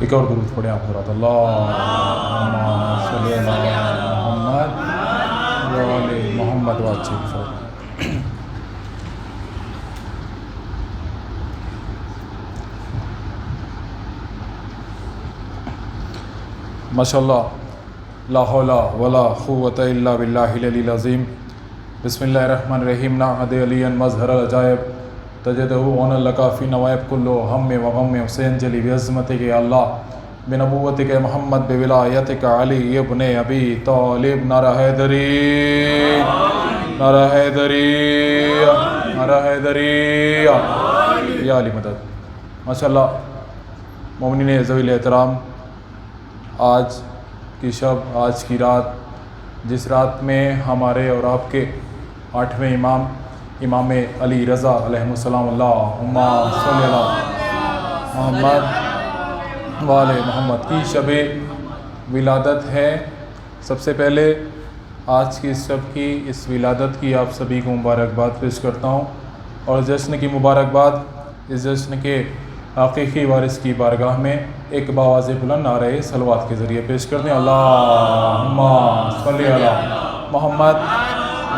ایک اور درود پڑھیں آپ حضرات، اللہم صلی علی محمد و آل محمد وسلم۔ ماشاء اللہ، لا حول ولا قوۃ الا باللہ العلی العظیم۔ بسم اللہ الرحمن الرحیم۔ نعمد علی مظہر العجائب تجدہ عون لکا فی نوائب کلو ہم و غم حسین جلی بعظمتک یا اللہ، بنبوتک محمد بولایتک علی ابن ابی طالب۔ نعرہ حیدری، نعرہ حیدری، نعرہ حیدری، یا علی مدد۔ ماشاء اللہ، مومنین ذوی الاحترام، آج کی شب، آج کی رات، جس رات میں ہمارے اور آپ کے 8ویں امام امام علی رضا علیہ السلام، اللہم صلی علی محمد و آل محمد کی شب ولادت ہے۔ سب سے پہلے آج کی اس شب کی، اس ولادت کی آپ سبھی کو مبارکباد پیش کرتا ہوں، اور جشن کی مبارکباد اس جشن کے حقیقی وارث کی بارگاہ میں ایک باواز بلند نعرہ صلوات کے ذریعے پیش کرتے ہیں۔ اللہم صلی علی محمد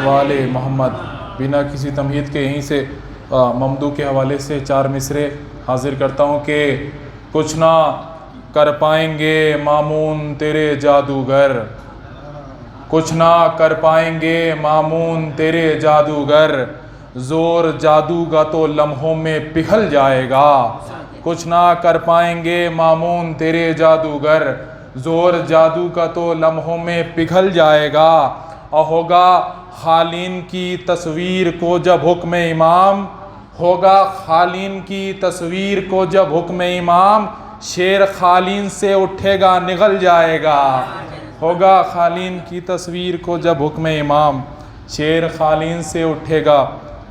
و آل محمد۔ بنا کسی تمہید کے یہیں سے ممدوح کے حوالے سے 4 مصرے حاضر کرتا ہوں کہ کچھ نہ کر پائیں گے مامون تیرے جادوگر، کچھ نہ کر پائیں گے مامون تیرے جادوگر، زور جادو کا تو لمحوں میں پگھل جائے گا، کچھ نہ کر پائیں گے مامون تیرے جادوگر، زور جادو کا تو لمحوں میں پگھل جائے گا، اور ہوگا خالین کی تصویر کو جب حکم امام، ہوگا خالین کی تصویر کو جب حکم امام، شیر خالین سے اٹھے گا نگل جائے گا، ہوگا خالین کی تصویر کو جب حکم امام، شیر خالین سے اٹھے گا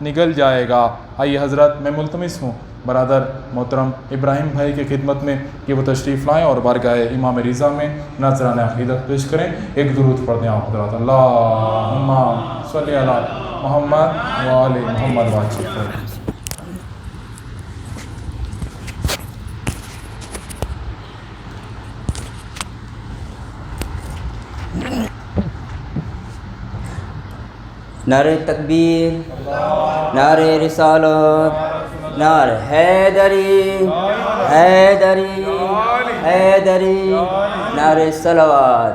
نگل جائے گا۔ آئیے حضرت، میں ملتمس ہوں برادر محترم ابراہیم بھائی کی خدمت میں کہ وہ تشریف لائیں اور بارگاہ امام رضا میں نذران عقیدت پیش کریں۔ ایک درود پڑھتے ہیں آپ حضرات، اللہم صلی علی محمد و آل محمد وسلم۔ نعرہ تکبیر، نعرہ رسالت، نعرہ حیدری، حیدری، حیدری، نعرہ صلوات۔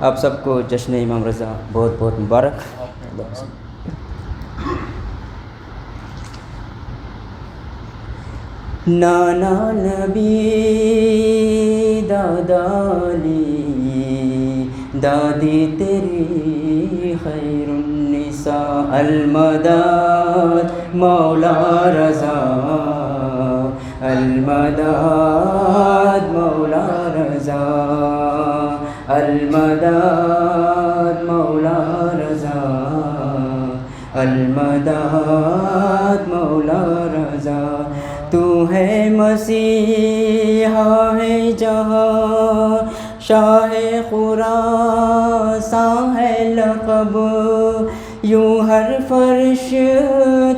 آپ سب کو جشن امام رضا بہت بہت مبارک۔ نانا نبی، دادا علی، دادی تیری خیر النساء، المدد مولا رضا، المدد مولا رضا، المدد مولا رضا، المدد مولا رضا۔ تو ہے مسیحا ہے جہاں، شاہ خراساں ہے لقب، یوں ہر فرش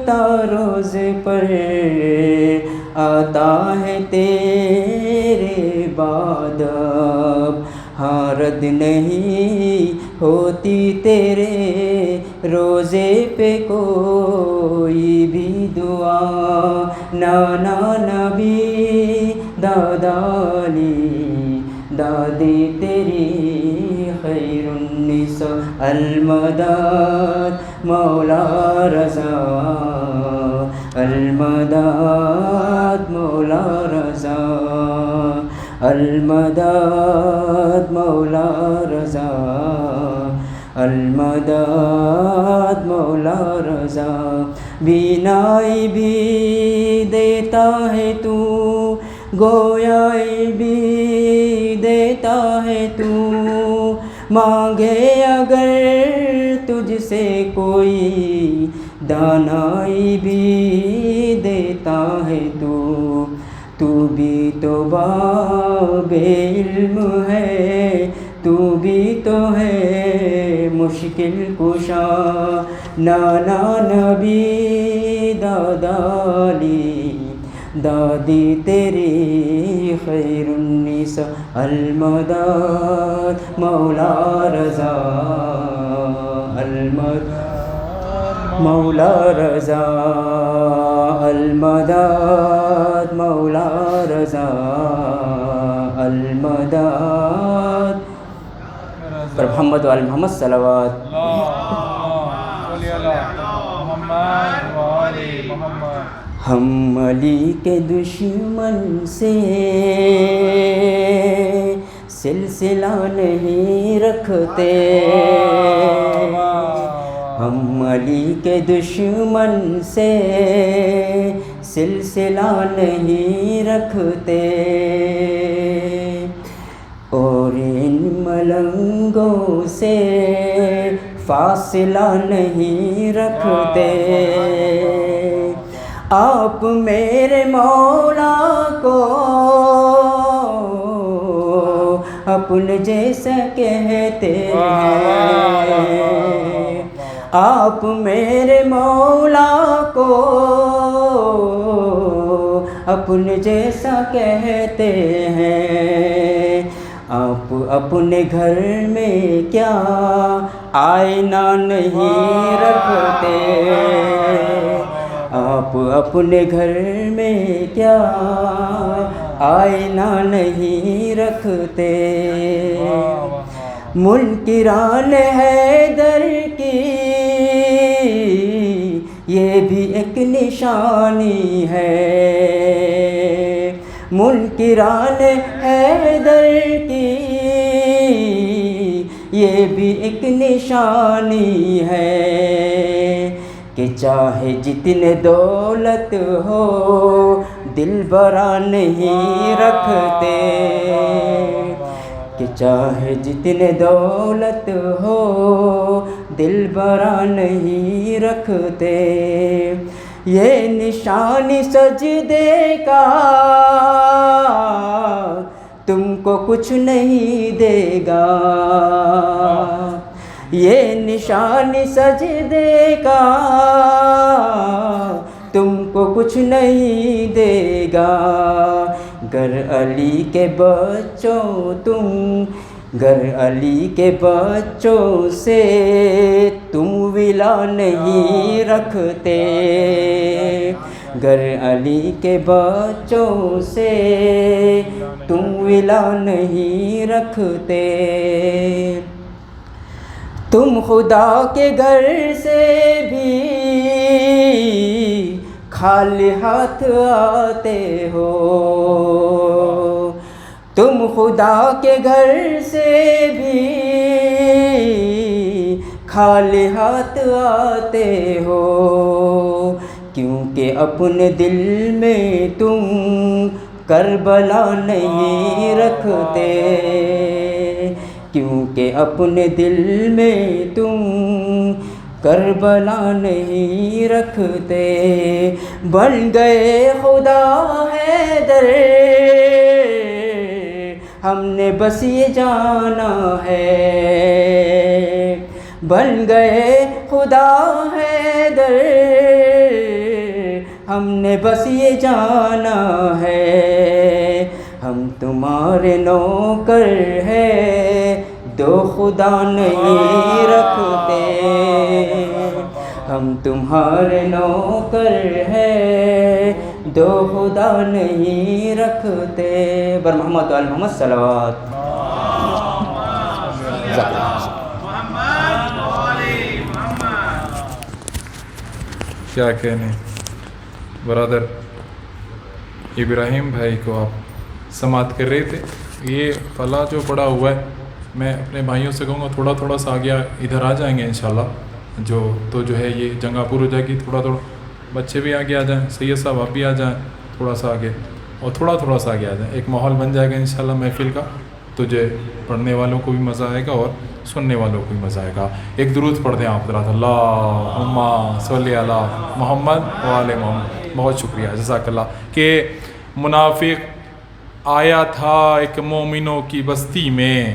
تاروز پر آتا ہے تیرے بعد اب، ہاں رد نہیں ہوتی تیرے روزے پہ کوئی بھی دعا۔ نانا نبی، دادا علی، دادی تیری خیر النساء، المدد مولا رضا، المدد مولا رضا، المدد مولا رضا، المدد مولا رضا۔ بینائی بھی دیتا ہے تو، گویائی بھی دیتا ہے تو، مانگے اگر تجھ سے کوئی، دانائی بھی دیتا ہے تو، تو بھی تو باب علم ہے، تو تو بھی تو ہے مشکل کشا نانا نبی دادا علی دادی تیری خیر النساء المداد مولا رضا المداد مولا رضا المداد مولا رضا المداد پر محمد وآل محمد صلوات ہم علی کے دشمن سے سلسلہ نہیں رکھتے ہم علی کے دشمن سے سلسلہ نہیں رکھتے اور ان ملنگوں سے فاصلہ نہیں رکھتے آپ میرے مولا کو اپنے جیسا کہتے ہیں آپ میرے مولا کو اپنے جیسا کہتے ہیں آپ اپنے گھر میں کیا آئینہ نہیں رکھتے آپ اپنے گھر میں کیا آئینہ نہیں رکھتے منکران حیدر کی یہ بھی ایک نشانی ہے منکران حیدر کی یہ بھی ایک نشانی ہے کہ چاہے جتنے دولت ہو دل برا نہیں رکھتے کہ چاہے جتنے دولت ہو دل برا نہیں رکھتے یہ نشانی سجدے کا تم کو کچھ نہیں دے گا یہ نشانی سجدے کا تم کو کچھ نہیں دے گا گر علی کے بچوں تم گر علی کے بچوں سے تم ولا نہیں رکھتے گر علی کے بچوں سے تم ولا نہیں رکھتے تم خدا کے گھر سے بھی خالی ہاتھ آتے ہو تم خدا کے گھر سے بھی خالی ہاتھ آتے ہو کیونکہ اپنے دل میں تم کربلا نہیں رکھتے کیونکہ اپنے دل میں تم کربلا نہیں رکھتے بن گئے خدا حیدر ہم نے بس یہ جانا ہے بن گئے خدا حیدر ہم نے بس یہ جانا ہے ہم تمہارے نوکر ہیں دو خدا نہیں رکھتے ہم تمہارے نوکر ہیں دو خدا نہیں رکھتے بر محمد وآل محمد صلوات کیا کہنے برادر ابراہیم بھائی کو آپ سماعت کر رہے تھے یہ فلاں جو پڑا ہوا ہے میں اپنے بھائیوں سے کہوں گا تھوڑا تھوڑا سا آگے ادھر آ جائیں گے انشاءاللہ تو جو ہے یہ جنگا پور ہو جائے گی تھوڑا تھوڑا بچے بھی آگے آ جائیں سید صاحب آپ بھی آ جائیں تھوڑا سا آگے اور تھوڑا سا آگے آ جائیں ایک ماحول بن جائے گا انشاءاللہ محفل کا تجھے پڑھنے والوں کو بھی مزہ آئے گا اور سننے والوں کو بھی مزہ آئے گا ایک درود پڑھ دیں آپ حضرات اللہم صلی علی محمد وآل محمد بہت شکریہ جزاک اللہ کہ منافق آیا تھا ایک مومنوں کی بستی میں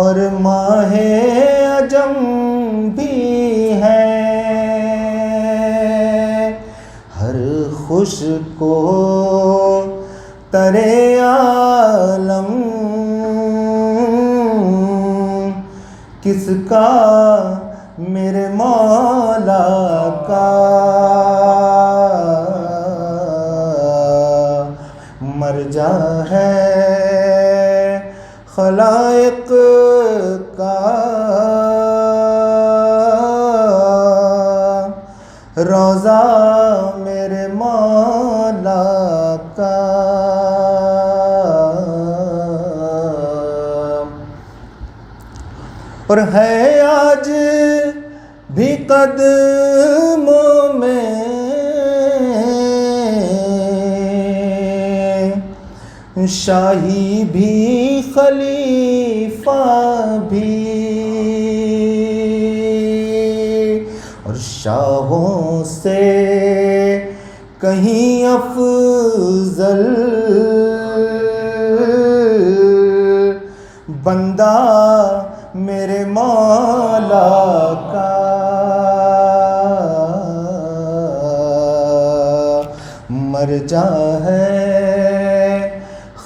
اور ماہ عجم بھی ہے، ہر خوش کو ترے عالم کس کا میرے مولا کا، مرجع ہے خلائق کا، روضہ میرے مولا کا، اور ہے آج بھی قدموں میں شاہی بھی خلیفہ بھی، اور شاہوں سے کہیں افضل بندہ میرے مولا کا، مرجع ہے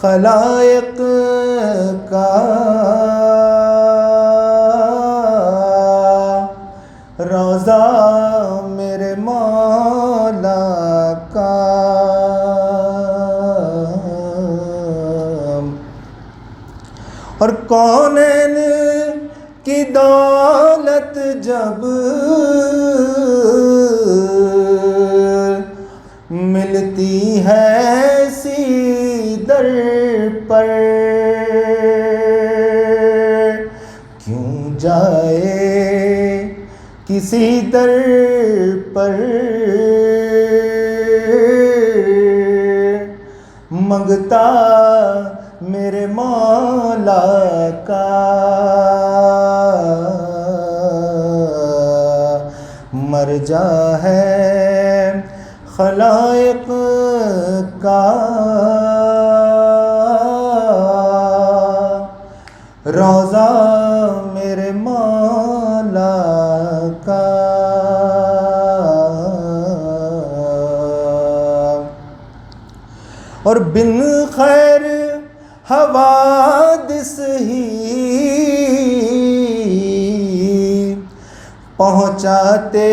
خلائق کا، روضہ میرے مولا کا، اور کونین کی دولت جب ملتی ہے اسی در پر، کیوں جائے کسی در پر منگتا میرے مولا کا، مرجع ہے خلائق کا، روضہ میرے مولا کا، اور بن خیر حوادث ہی پہنچاتے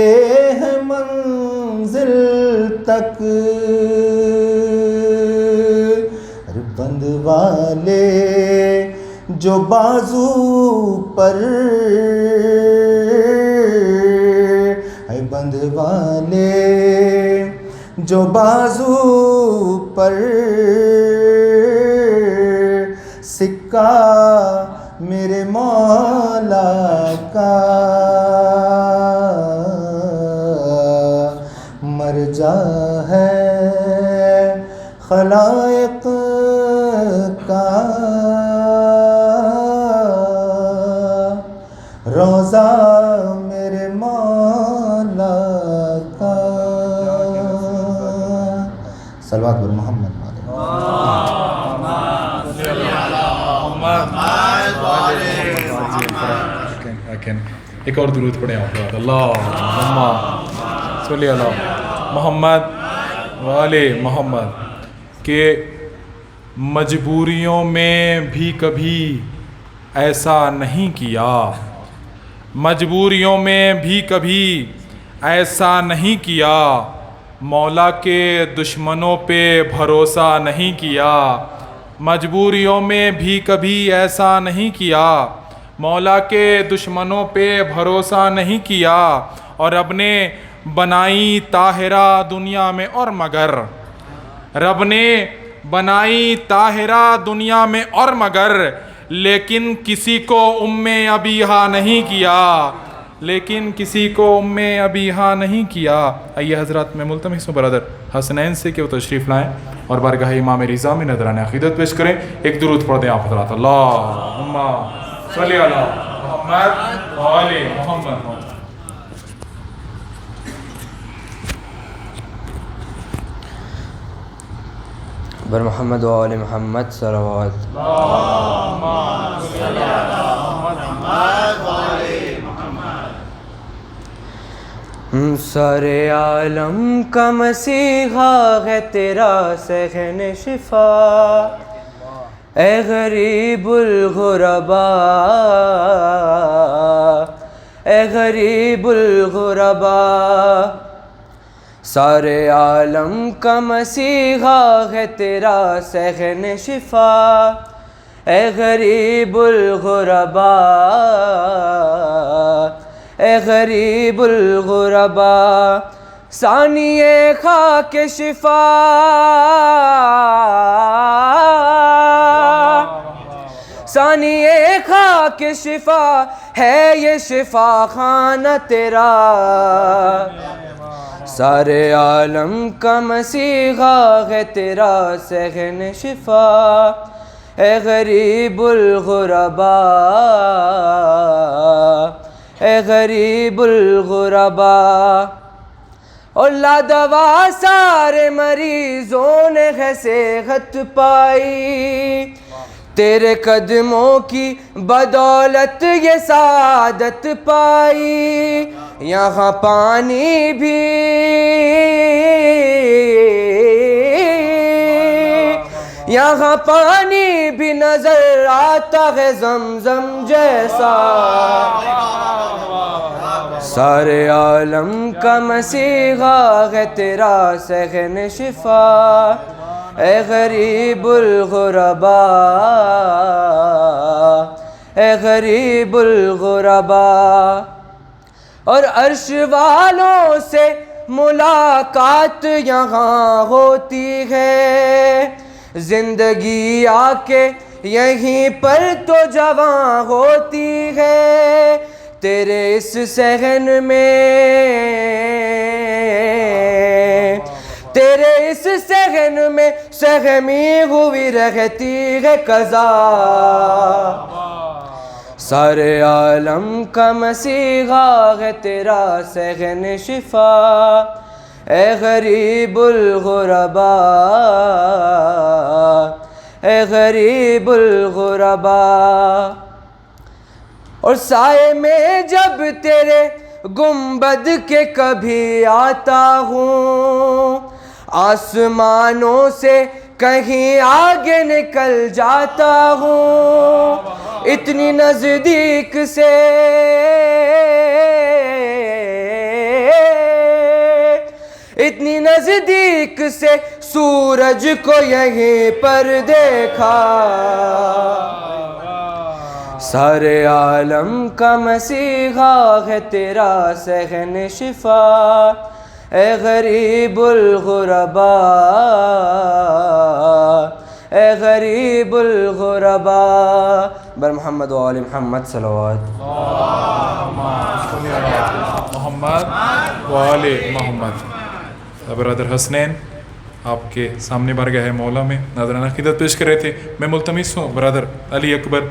ہیں منزل تک، بند والے جو بازو پر، اے بند والے جو بازو پر، سکہ میرے مولا کا، مرجع ہے خلائق کا، روضہ میرے مولا کا، صلوات بر محمد ایک اور درود پڑھیں آپ لوگ، اللہم صلی علی محمد والے محمد، کہ مجبوریوں میں بھی کبھی ایسا نہیں کیا، مجبوریوں میں بھی کبھی ایسا نہیں کیا، مولا کے دشمنوں پہ بھروسہ نہیں کیا، مجبوریوں میں بھی کبھی ایسا نہیں کیا، مولا کے دشمنوں پہ بھروسہ نہیں کیا، اور رب نے بنائی طاہرہ دنیا میں اور مگر، رب نے بنائی طاہرہ دنیا میں اور مگر، لیکن کسی کو ام ابیہا نہیں کیا، لیکن کسی کو ام ابیہا نہیں کیا۔ آئیے حضرات میں ملتمس ہوں برادر حسنین سے کہ وہ تشریف لائیں اور بارگاہ امام رضا میں نذرانِ عقیدت پیش کریں۔ ایک درود پڑھ دیں آپ حضرات، اللہم صلی علی محمد وآل محمد۔ بر محمد و آل محمد صلوات۔ اللہم صلی علی محمد سارے عالم کا مسیحا ہے تیرا سہن شفا، اے غریب الغرباء، اے غریب الغرباء، سارے عالم کا مسیحا ہے تیرا سہن شفا، اے غریب الغرباء، اے غریب الغرباء، ثانی خاک شفا، ثانی خاک شفا ہے یہ شفا خانہ تیرا، سارے عالم کا مسیحا ہے تیرا سہن شفا، اے غریب الغرباء، اے غریب الغرباء، اور لا دوا سارے مریضوں نے ہے صحت پائی، تیرے قدموں کی بدولت یہ سعادت پائی، یہاں پانی بھی یہاں پانی بھی نظر آتا ہے زمزم جیسا، سارے عالم کا مسیحا ہے تیرا سہن شفا، اے غریب الغرباء، اے غریب الغرباء، اور عرش والوں سے ملاقات یہاں ہوتی ہے، زندگی آ کے یہیں پر تو جواں ہوتی ہے، تیرے اس صحن میں، تیرے اس صحن میں سہمی ہوئی رہتی ہے قضا، سارے عالم کا مسیحا ہے تیرا سہن شفا، اے غریب الغرباء، اے غریب الغرباء، اور سائے میں جب تیرے گنبد کے کبھی آتا ہوں، آسمانوں سے کہیں آگے نکل جاتا ہوں، اتنی نزدیک سے اتنی نزدیک سے سورج کو یہیں پر دیکھا، سارے عالم کا مسیحا ہے تیرا سہن شفا، اے غریب الغرباء، اے غریب الغرباء، بر محمد و آل محمد صلوات، محمد و آل محمد۔ برادر حسنین آپ کے سامنے بارگاہ مولا میں نذرانہ عقیدت پیش کر رہے تھے، میں ملتمس ہوں برادر علی اکبر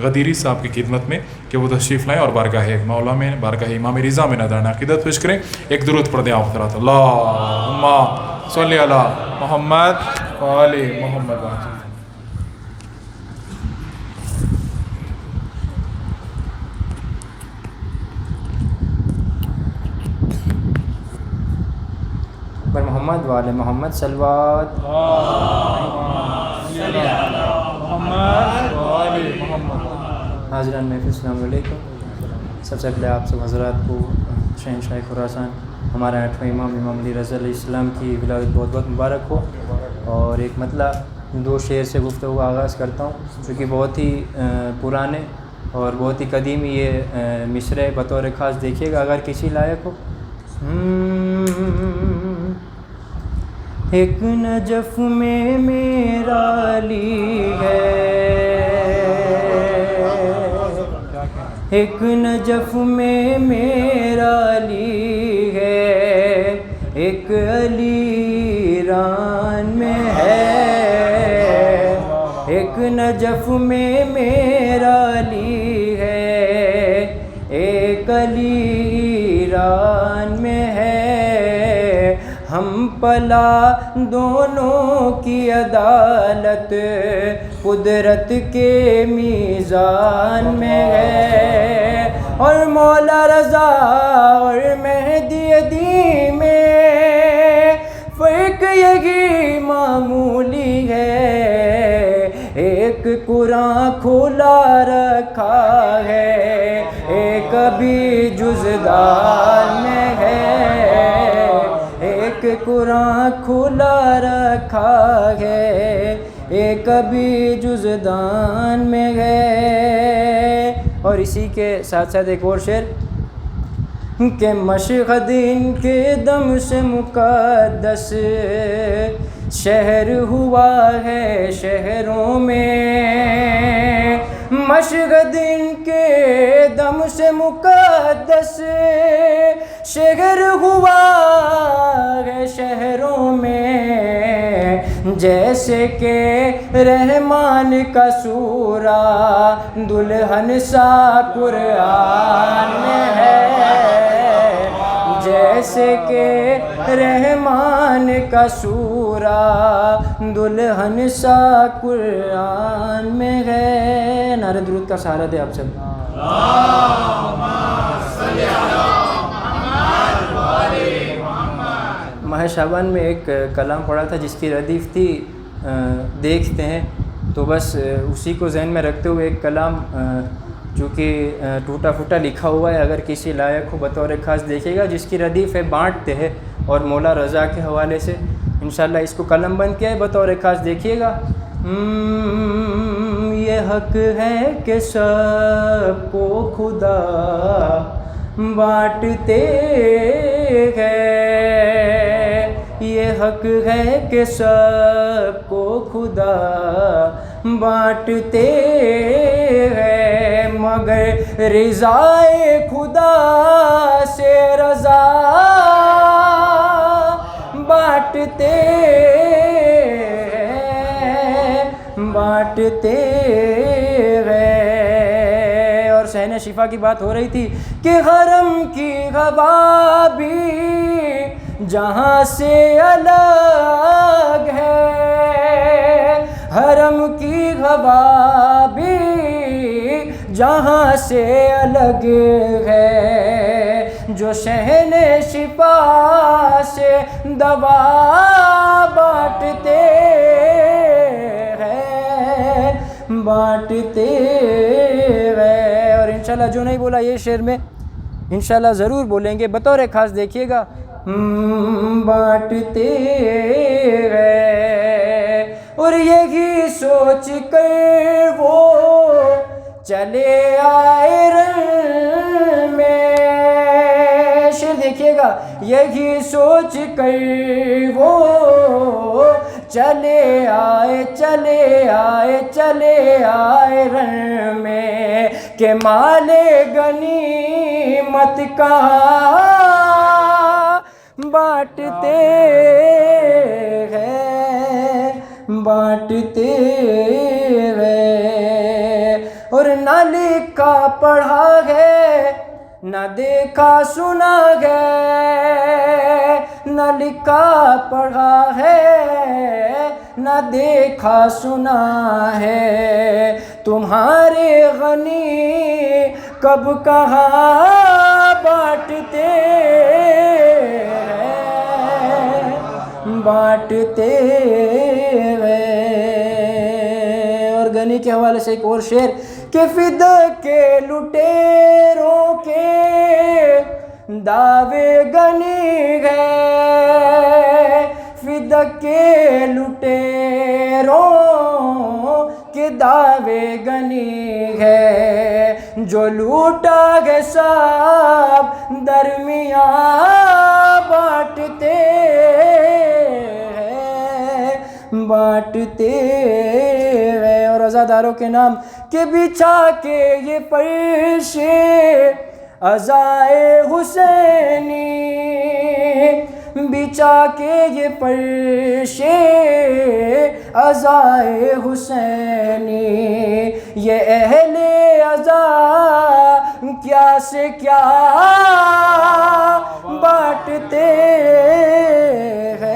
غدیری صاحب کی خدمت میں کہ وہ تشریف لائیں اور بارگاہ مولا میں، بارگاہ امام رضا میں نذرانہ عقیدت پیش کریں۔ ایک درود پڑھ دیں آپ حضرات، اللہم صلی علی محمد و آل محمد۔ پر محمد و آل محمد صلوات، حاضران محفل السلام علیکم۔ سب سے پہلے آپ سب حضرات کو شہنشاہ خراسان ہمارا 8واں امام امام علی رضا علیہ السلام کی ولادت بہت بہت مبارک ہو، اور ایک مطلب 2 شعر سے گفتگو آغاز کرتا ہوں، چونکہ بہت ہی پرانے اور بہت ہی قدیمی یہ مصرع بطور خاص دیکھیے گا اگر کسی لائق ہو۔ ایک نجف میں میرا علی ہے، ایک نجف میں میرا علی ہے، ایک علی ایران میں ہے، ایک نجف میں میرا علی ہے، ایک علی ایران میں ہے، ہم پلا دونوں کی عدالت قدرت کے میزان میں ہے، اور مولا رضا اور مہدی دی میں فرق یہی معمولی ہے، ایک قرآن کھلا رکھا ہے، ایک ابھی جزدان میں ہے، ایک قرآن کھلا رکھا ہے، ایک ابھی جزدان میں ہے۔ اور اسی کے ساتھ ساتھ ایک اور شعر کہ مشہد ان کے دم سے مقدس شہر ہوا ہے شہروں میں، مشہد ان کے دم سے مقدس شہر ہوا ہے شہروں میں، جیسے کہ رحمان کا سورہ دلہن سا قرآن میں ہے، جیسے کہ رحمان کا سورہ دلہن سا قرآن میں ہے۔ نعرہ درود کا سہارا دے آپ سب۔ ماہ شعبان میں ایک کلام پڑھا تھا جس کی ردیف تھی دیکھتے ہیں، تو بس اسی کو ذہن میں رکھتے ہوئے ایک کلام جو کہ ٹوٹا پھوٹا لکھا ہوا ہے، اگر کسی لائق ہو بطور خاص دیکھے گا، جس کی ردیف ہے بانٹتے ہیں اور مولا رضا کے حوالے سے انشاءاللہ اس کو قلم بند کیا ہے، بطور خاص دیکھیے گا۔ یہ حق ہے کہ سب کو خدا بانٹتے ہیں، یہ حق ہے کہ سب کو خدا بانٹتے ہیں، مگر رضائے خدا سے رضا بانٹتے ہیں۔ اور صحن شفا کی بات ہو رہی تھی کہ حرم کی ہوا بھی جہاں سے الگ ہے، حرم کی ہوا بھی جہاں سے الگ ہے، جو صحن شفا سے دوا بانٹتے ہیں۔ اور انشاءاللہ جو نہیں بولا یہ شعر میں انشاءاللہ ضرور بولیں گے، بطور خاص دیکھیے گا۔ بانٹتے ہیں، اور یہی سوچ کر وہ چلے آئے رن میں، شعر دیکھیے گا، یہی سوچ کر وہ چلے آئے رن میں، کہ مال غنیمت کہاں بانٹتے ہیں، اور نہ لکھا پڑھا ہے نہ دیکھا سنا ہے، نہ لکھا پڑھا ہے نہ دیکھا سنا ہے، تمہارے غنی کب کہاں بانٹتے ہیں۔ اور غنی کے حوالے سے ایک اور شعر کہ فدا کے لٹیروں کے دعوے غنی ہے، فدا کے لٹیروں کے دعوے غنی ہے، جو لوٹا ہے سب درمیان بانٹتے ہیں۔ اور عزاداروں کے نام کہ بچھا کے یہ فرش عزائے حسینی، بچھا کے یہ فرش عزائے حسینی، یہ اہل عزا کیا سے کیا بانٹتے ہیں۔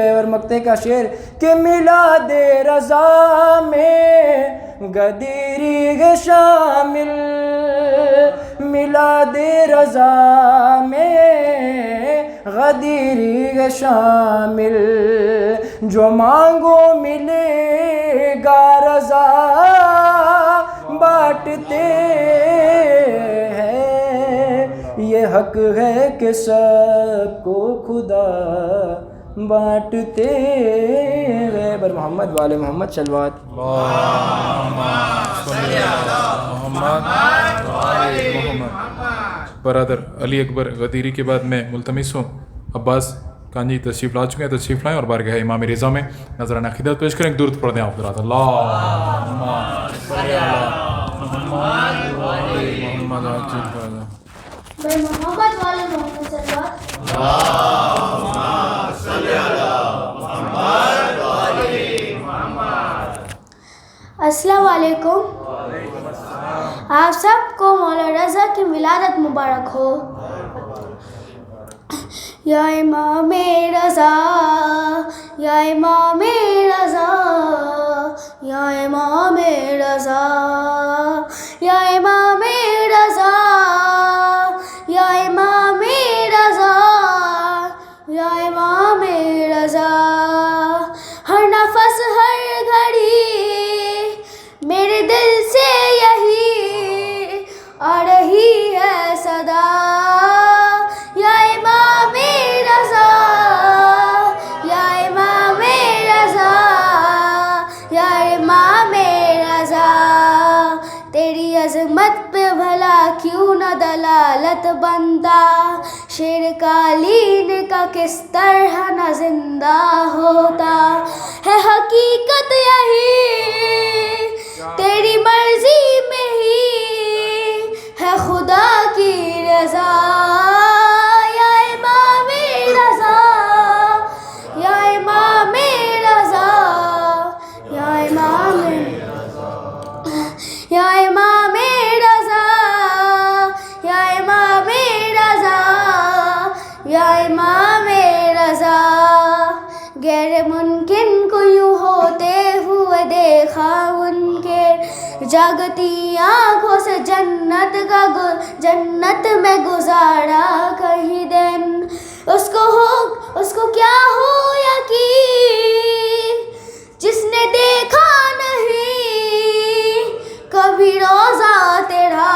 اور مقطع کا شعر کہ میلاد رضا میں غدیری ہے شامل، میلاد رضا میں غدیری ہے شامل، جو مانگو ملے گا رضا بانٹتے ہیں، یہ حق ہے کہ سب کو خدا بانٹتے ہیں۔ بر محمد وآل محمد صلوات۔ برادر علی اکبر غدیری کے بعد میں ملتمس ہوں عباس کانجی تشریف لا چکے ہیں، تشریف لائیں اور بارگاہ امام رضا میں نذرانہ عقیدت پیش کریں۔ ایک درود پڑھ دیں آپ حضرات۔ اللہم صلی علی محمد بر محمد والے محمد صلوات۔ السلام علیکم، آپ سب کو مولانا رضا کی ولادت مبارک ہو۔ یا امام رضا، یا امام رضا، یا امام رضا، یا امام رضا، یا امام رضا، یا امام رضا، ہر نفس ہر گھڑی میرے دل سے یہی آ رہی ہے صدا، یا امام رضا، یا امام رضا، یا امام رضا، تیری عظمت پہ بھلا کیوں نہ دلالت بنتا، شیر قالین کا کس طرح نہ زندہ ہوتا، ہے حقیقت یہی تیری مرضی میں ہی ہے خدا کی رضا، یا امام رضا، یا امام رضا، یا امام یا امام رضا، یا امام رضا، یا امام رضا، غیر ممکن کو یوں ہوتے ہوئے دیکھا ان کے جاگتی آنکھوں سے جنت میں گزارا کہیں دن، اس کو کیا ہو یقین جس نے دیکھا نہیں کبھی روزہ تیرا،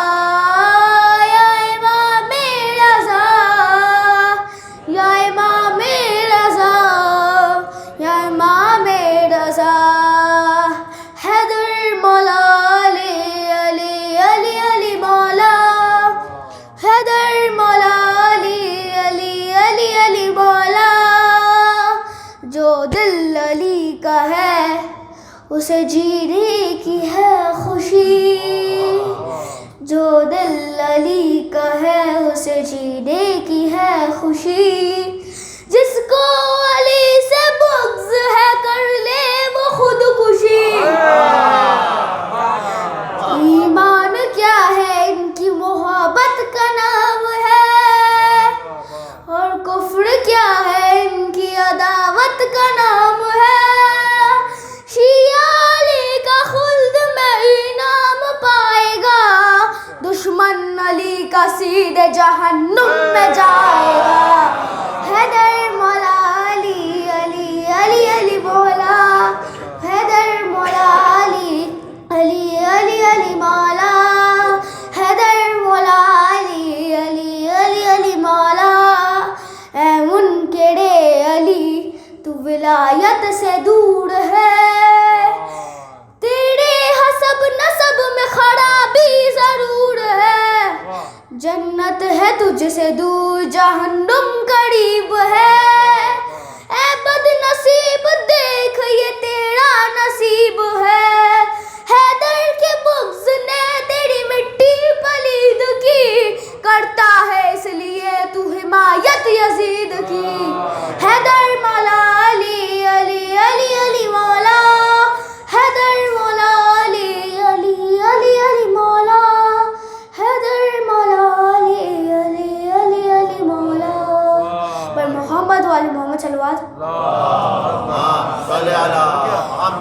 یا امام رضا، یا امام رضا، یا امام رضا، حیدر مولا علی علی علی علی مولا، حیدر مولا علی علی علی علی مولا، جو دل علی کا ہے اسے جینے کی ہے خوشی، جو دل علی کا ہے اسے جینے کی ہے خوشی، جس کو علی سے بغض ہے کر لے وہ خودکشی، ایمان کیا ہے ان کی محبت کا نام ہے، اور کفر کیا ہے ان کی عداوت کا نام ہے، شیعہ علی کا خلد میں انعام پائے گا، دشمن علی کا سیدھے جہنم میں جائے گا، حیدر مولا علی علی علی علی مولا، حیدر مولا علی علی علی علی مولا، حیدر مولا علی علی علی علی مولا، اے منکر علی تو ولایت سے دور ہے، تیرے حسب نسب میں خرابی ضرور ہے، جنت ہے تجھ سے دور جہنم قریب ہے، اے بد نصیب دیکھ یہ تیرا نصیب ہے، حیدر کے بغض نے تیری مٹی پلید کی، کرتا ہے اس لیے تو حمایت یزید کی، حیدر مولا علی علی علی علی مولا، حیدر مولا علی علی علی علی مولا، حیدر مولا علی علی علی علی مولا، پر محمد والی محمد صلوات۔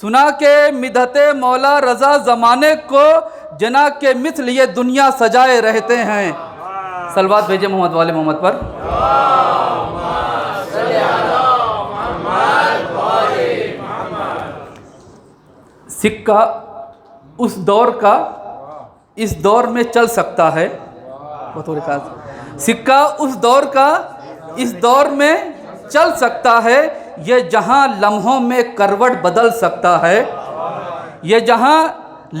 سنا کہ مدحت مولا رضا زمانے کو جنا کے مثل یہ دنیا سجائے رہتے ہیں. صلوات بھیجے محمد والے محمد پر. سکہ اس دور کا اس دور میں چل سکتا ہے. سکہ اس دور کا اس دور میں چل سکتا ہے. یہ جہاں لمحوں میں کروٹ بدل سکتا ہے. یہ جہاں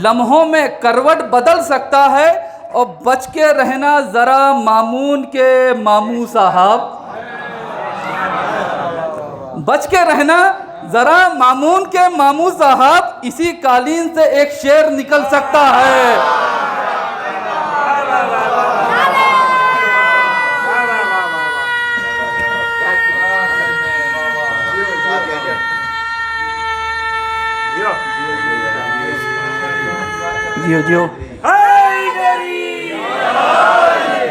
لمحوں میں کروٹ بدل سکتا ہے. اور بچ کے رہنا ذرا مامون کے ماموں صاحب. بچ کے رہنا ذرا مامون کے ماموں صاحب. اسی قالین سے ایک شعر نکل سکتا ہے. جیو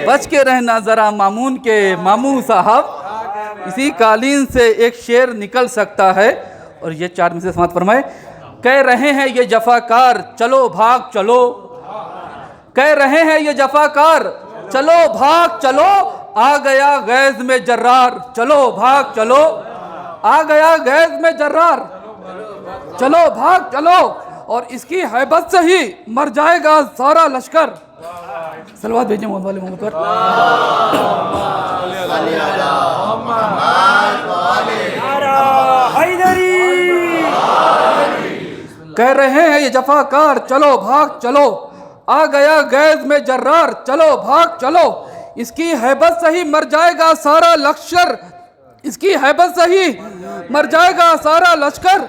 بچ کے رہنا ذرا مامون کے ماموں صاحب. اسی قالین سے ایک شعر نکل سکتا ہے. اور یہ 4 میں سے سماعت فرمائے. کہہ رہے ہیں یہ جفاکار چلو بھاگ چلو. کہہ رہے ہیں یہ جفاکار چلو بھاگ چلو. آ گیا غیظ میں جرار چلو بھاگ چلو. آ گیا غیظ میں جرار چلو بھاگ چلو. اور اس کی ہیبت سے ہی مر جائے گا سارا لشکر. صلوات بھیجیں محمد والے محمد پر. کہہ رہے ہیں یہ جفاکار چلو بھاگ چلو. آ گیا غیظ میں جرار چلو بھاگ چلو. اس کی ہیبت سے ہی مر جائے گا سارا لشکر. اس کی ہیبت سے ہی مر جائے گا سارا لشکر.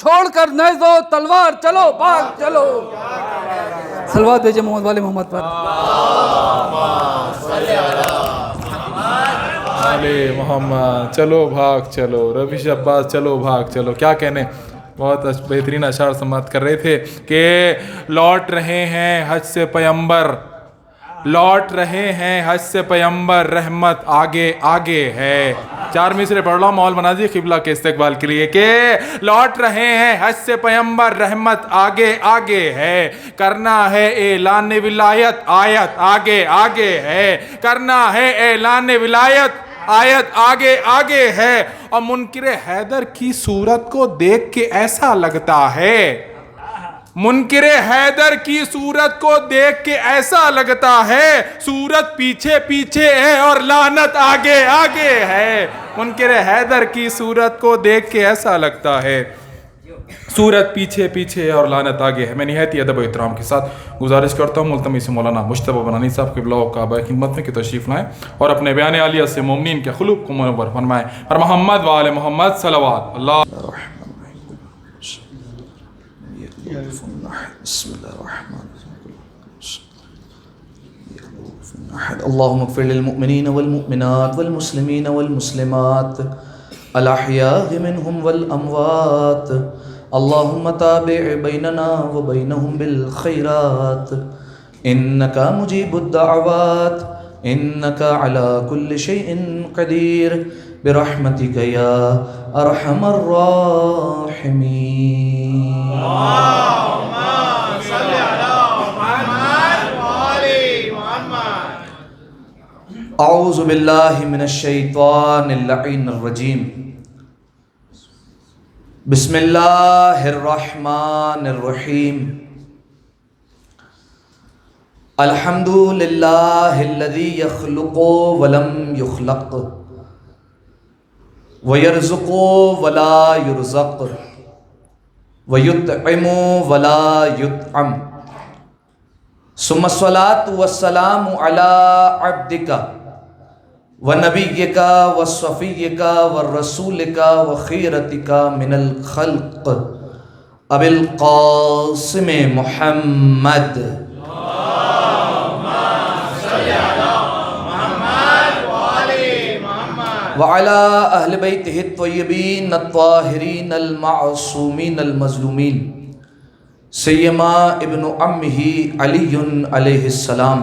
چھوڑ کر نیز و تلوار چلو بھاگ چلو. صلوات بھیجے محمد والے محمد پر. محمد چلو بھاگ چلو. رفیع عباس چلو بھاگ چلو. کیا کہنے. بہت بہترین اشعار سماعت کر رہے تھے کہ لوٹ رہے ہیں حج سے پیمبر. لوٹ رہے ہیں حج سے پیمبر. رحمت آگے آگے ہے. 4 مصرے پڑھ لو ماحول بنا دی قبلہ کے استقبال کے لیے کہ لوٹ رہے ہیں حج سے پیمبر. رحمت آگے آگے ہے. کرنا ہے اعلان ولایت آیت آگے آگے ہے. کرنا ہے اعلان ولایت آیت آگے آگے ہے. اور منکر حیدر کی صورت کو دیکھ کے ایسا لگتا ہے. منکر حیدر کی صورت کو دیکھ کے ایسا لگتا ہے صورت پیچھے پیچھے ہے اور لعنت آگے آگے ہے. منکر حیدر کی صورت کو دیکھ کے ایسا لگتا ہے صورت پیچھے پیچھے ہے اور لعنت آگے ہے. میں نہایت ادب و احترام کے ساتھ گزارش کرتا ہوں ملتمس مولانا مجتبی بنانی صاحب قبلہ و کعبہ خدمت میں کہ تشریف لائیں اور اپنے بیان عالیہ سے مومنین کے قلوب کو منور فرمائیں. اور محمد و آل محمد صلوات اللہ. بسم الله الرحمن الرحيم. اللهم اغفر للمؤمنين والمؤمنات والمسلمين والمسلمات الأحياء منهم والأموات. اللهم تابع بيننا وبينهم بالخيرات إنك مجيب الدعوات إنك على كل شيء قدير برحمتك يا أرحم الراحمين. اعوذ باللہ من الشیطان اللعین الرجیم. بسم اللہ الرحمن الرحیم. الحمد للہ الذی یخلق ولم یخلق ویرزق ولا یرزق وَيُطْعِمُ وَلَا يُطْعَمُ. ثم الصلاة والسلام على عبدك ونبيك وصفيك ورسولك وخيرتك من الخلق أبي القاسم محمد. وعلى أهل بيته الطيبين الطاهرين المعصومين المظلومين سيما ابن عمه علي عليه السلام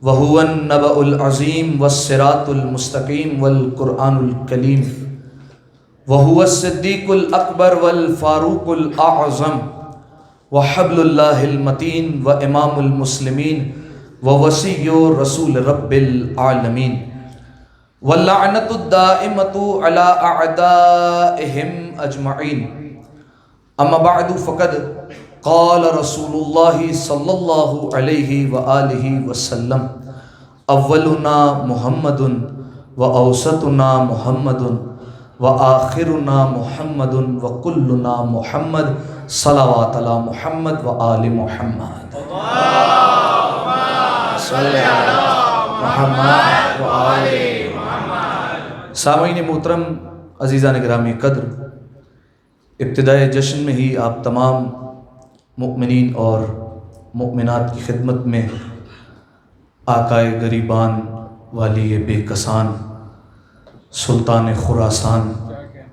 وهو النبأ العظيم والصراط المستقيم والقرآن الكريم وهو الصدیق الاکبر والفاروق الاعظم وحبل اللہ المتین وامام المسلمین ووصی رسول رب العالمین واللعنۃ الدائمۃ علی اعدائہم اجمعین اما بعد فقد قال رسول اللہ صلی اللہ علیہ وآلہ وسلم اولنا محمد واوسطنا محمد وآخرنا محمد وکلنا محمد صلوات علی محمد وآل محمد صلی علی محمد وآل محمد۔ سامعین محترم، عزیزان گرامی قدر، ابتدائے جشن میں ہی آپ تمام مؤمنین اور مؤمنات کی خدمت میں آقائے گریبان والی بے کسان سلطان خراسان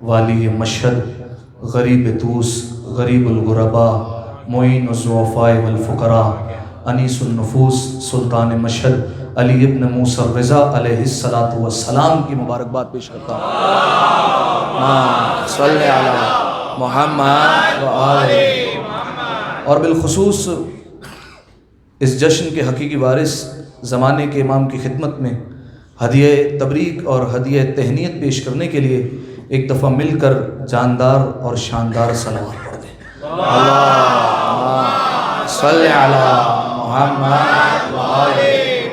والی مشہد غریب طوس غریب الغرباء معین الضعفاء والفقراء انیس النفوس سلطان مشہد علی ابن موسیٰ الرضا علیہ السلام کی مبارکباد پیش کرتا ہوں۔ صلی علی محمد وآل محمد۔ اور بالخصوص اس جشن کے حقیقی وارث زمانے کے امام کی خدمت میں ہدیہ تبریک اور ہدیہ تہنیت پیش کرنے کے لیے ایک دفعہ مل کر جاندار اور شاندار صلوات پڑھ دیں۔ اللہم صلی علی محمد وآل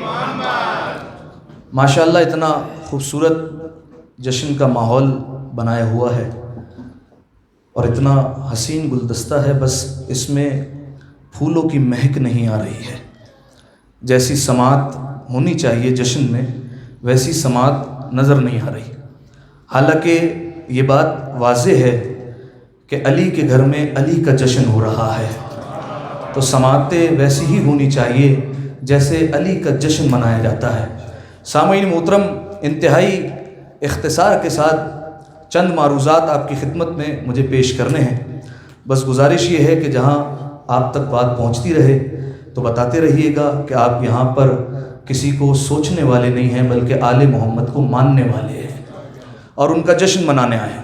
محمد۔ ماشاءاللہ اتنا خوبصورت جشن کا ماحول بنایا ہوا ہے اور اتنا حسین گلدستہ ہے، بس اس میں پھولوں کی مہک نہیں آ رہی ہے۔ جیسی سماعت ہونی چاہیے جشن میں ویسی سماعت نظر نہیں آ رہی، حالانکہ یہ بات واضح ہے کہ علی کے گھر میں علی کا جشن ہو رہا ہے، تو سماعتیں ویسی ہی ہونی چاہیے جیسے علی کا جشن منایا جاتا ہے۔ سامعین محترم، انتہائی اختصار کے ساتھ چند معروضات آپ کی خدمت میں مجھے پیش کرنے ہیں، بس گزارش یہ ہے کہ جہاں آپ تک بات پہنچتی رہے تو بتاتے رہیے گا کہ آپ یہاں پر کسی کو سوچنے والے نہیں ہیں بلکہ آل محمد کو ماننے والے ہیں اور ان کا جشن منانے آئے ہیں۔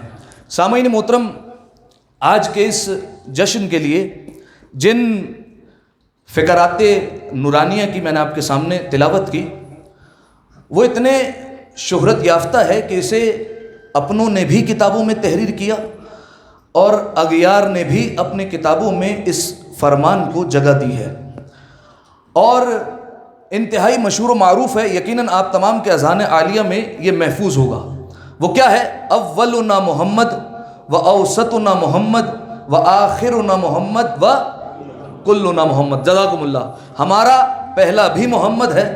سامعین محترم، آج کے اس جشن کے لیے جن فقرات نورانیہ کی میں نے آپ کے سامنے تلاوت کی وہ اتنے شہرت یافتہ ہے کہ اسے اپنوں نے بھی کتابوں میں تحریر کیا اور اغیار نے بھی اپنے کتابوں میں اس فرمان کو جگہ دی ہے اور انتہائی مشہور و معروف ہے، یقیناً آپ تمام کے اذہان عالیہ میں یہ محفوظ ہوگا۔ وہ کیا ہے؟ اولنا محمد و اوسطنا محمد و آخرنا محمد و کلنا محمد۔ جزاکم اللہ۔ ہمارا پہلا بھی محمد ہے،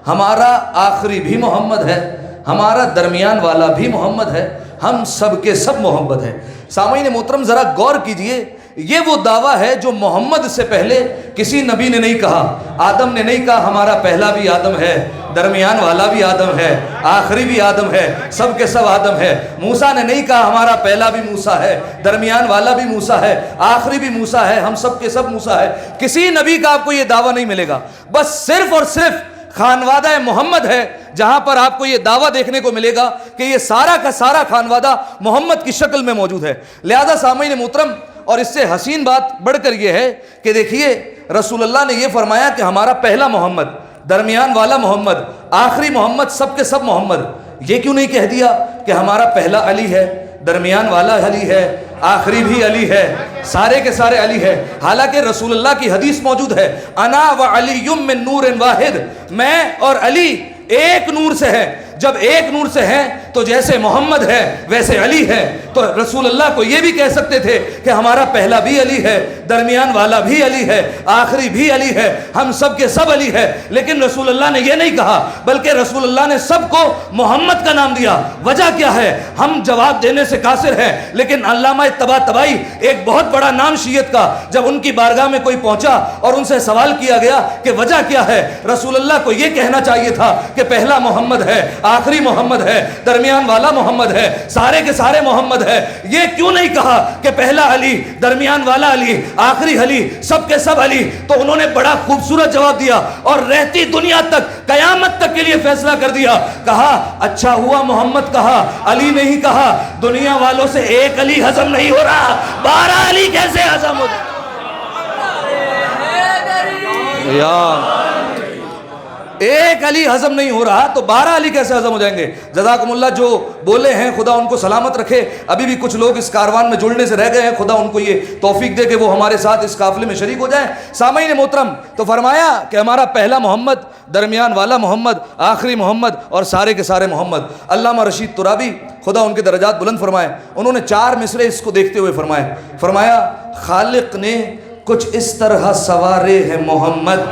ہمارا آخری بھی محمد ہے، ہمارا درمیان والا بھی محمد ہے، ہم سب کے سب محمد ہیں۔ سامعین محترم، ذرا غور کیجئے، یہ وہ دعویٰ ہے جو محمد سے پہلے کسی نبی نے نہیں کہا۔ آدم نے نہیں کہا ہمارا پہلا بھی آدم ہے، درمیان والا بھی آدم ہے، آخری بھی آدم ہے، سب کے سب آدم ہے۔ موسیٰ نے نہیں کہا ہمارا پہلا بھی موسیٰ ہے، درمیان والا بھی موسیٰ ہے، آخری بھی موسیٰ ہے، ہم سب کے سب موسیٰ ہے۔ کسی نبی کا آپ کو یہ دعویٰ نہیں ملے گا، بس صرف اور صرف خانوادہ محمد ہے جہاں پر آپ کو یہ دعویٰ دیکھنے کو ملے گا کہ یہ سارا کا سارا خانوادہ محمد کی شکل میں موجود ہے۔ لہذا سامعین محترم، اور اس سے حسین بات بڑھ کر یہ ہے کہ دیکھیے رسول اللہ نے یہ فرمایا کہ ہمارا پہلا محمد، درمیان والا محمد، آخری محمد، سب کے سب محمد۔ یہ کیوں نہیں کہہ دیا کہ ہمارا پہلا علی ہے، درمیان والا علی ہے، آخری بھی علی ہے، سارے کے سارے علی ہے؟ حالانکہ رسول اللہ کی حدیث موجود ہے، انا و علی من نور واحد، میں اور علی ایک نور سے ہے۔ جب ایک نور سے ہیں تو جیسے محمد ہے ویسے علی ہے، تو رسول اللہ کو یہ بھی کہہ سکتے تھے کہ ہمارا پہلا بھی علی ہے، درمیان والا بھی علی ہے، آخری بھی علی ہے، ہم سب کے سب علی ہے۔ لیکن رسول اللہ نے یہ نہیں کہا، بلکہ رسول اللہ نے سب کو محمد کا نام دیا۔ وجہ کیا ہے؟ ہم جواب دینے سے قاصر ہیں، لیکن علامہ طباطبائی ایک بہت بڑا نام شیعت کا، جب ان کی بارگاہ میں کوئی پہنچا اور ان سے سوال کیا گیا کہ وجہ کیا ہے، رسول اللہ کو یہ کہنا چاہیے تھا کہ پہلا محمد ہے، آخری محمد ہے، درمیان درمیان والا محمد ہے، سارے کے سارے محمد ہے۔ یہ کیوں نہیں کہا کہ پہلا علی، درمیان والا علی، آخری علی، سب کے سب علی؟ تو انہوں نے بڑا خوبصورت جواب دیا اور رہتی دنیا تک، قیامت تک کے لیے فیصلہ کر دیا۔ کہا اچھا ہوا محمد کہا، علی نہیں کہا۔ دنیا والوں سے ایک علی ہضم نہیں ہو رہا، 12 علی کیسے ہضم ہو؟ ایک علی ہضم نہیں ہو رہا تو 12 علی کیسے ہضم ہو جائیں گے؟ جزاکم اللہ، جو بولے ہیں خدا ان کو سلامت رکھے۔ ابھی بھی کچھ لوگ اس کاروان میں جڑنے سے رہ گئے ہیں، خدا ان کو یہ توفیق دے کہ وہ ہمارے ساتھ اس قافلے میں شریک ہو جائیں۔ سامعین محترم، تو فرمایا کہ ہمارا پہلا محمد، درمیان والا محمد، آخری محمد اور سارے کے سارے محمد۔ علامہ رشید ترابی خدا ان کے درجات بلند فرمائے، انہوں نے 4 مصرے اس کو دیکھتے ہوئے فرمایا خالق نے کچھ اس طرح سوارے ہیں محمد،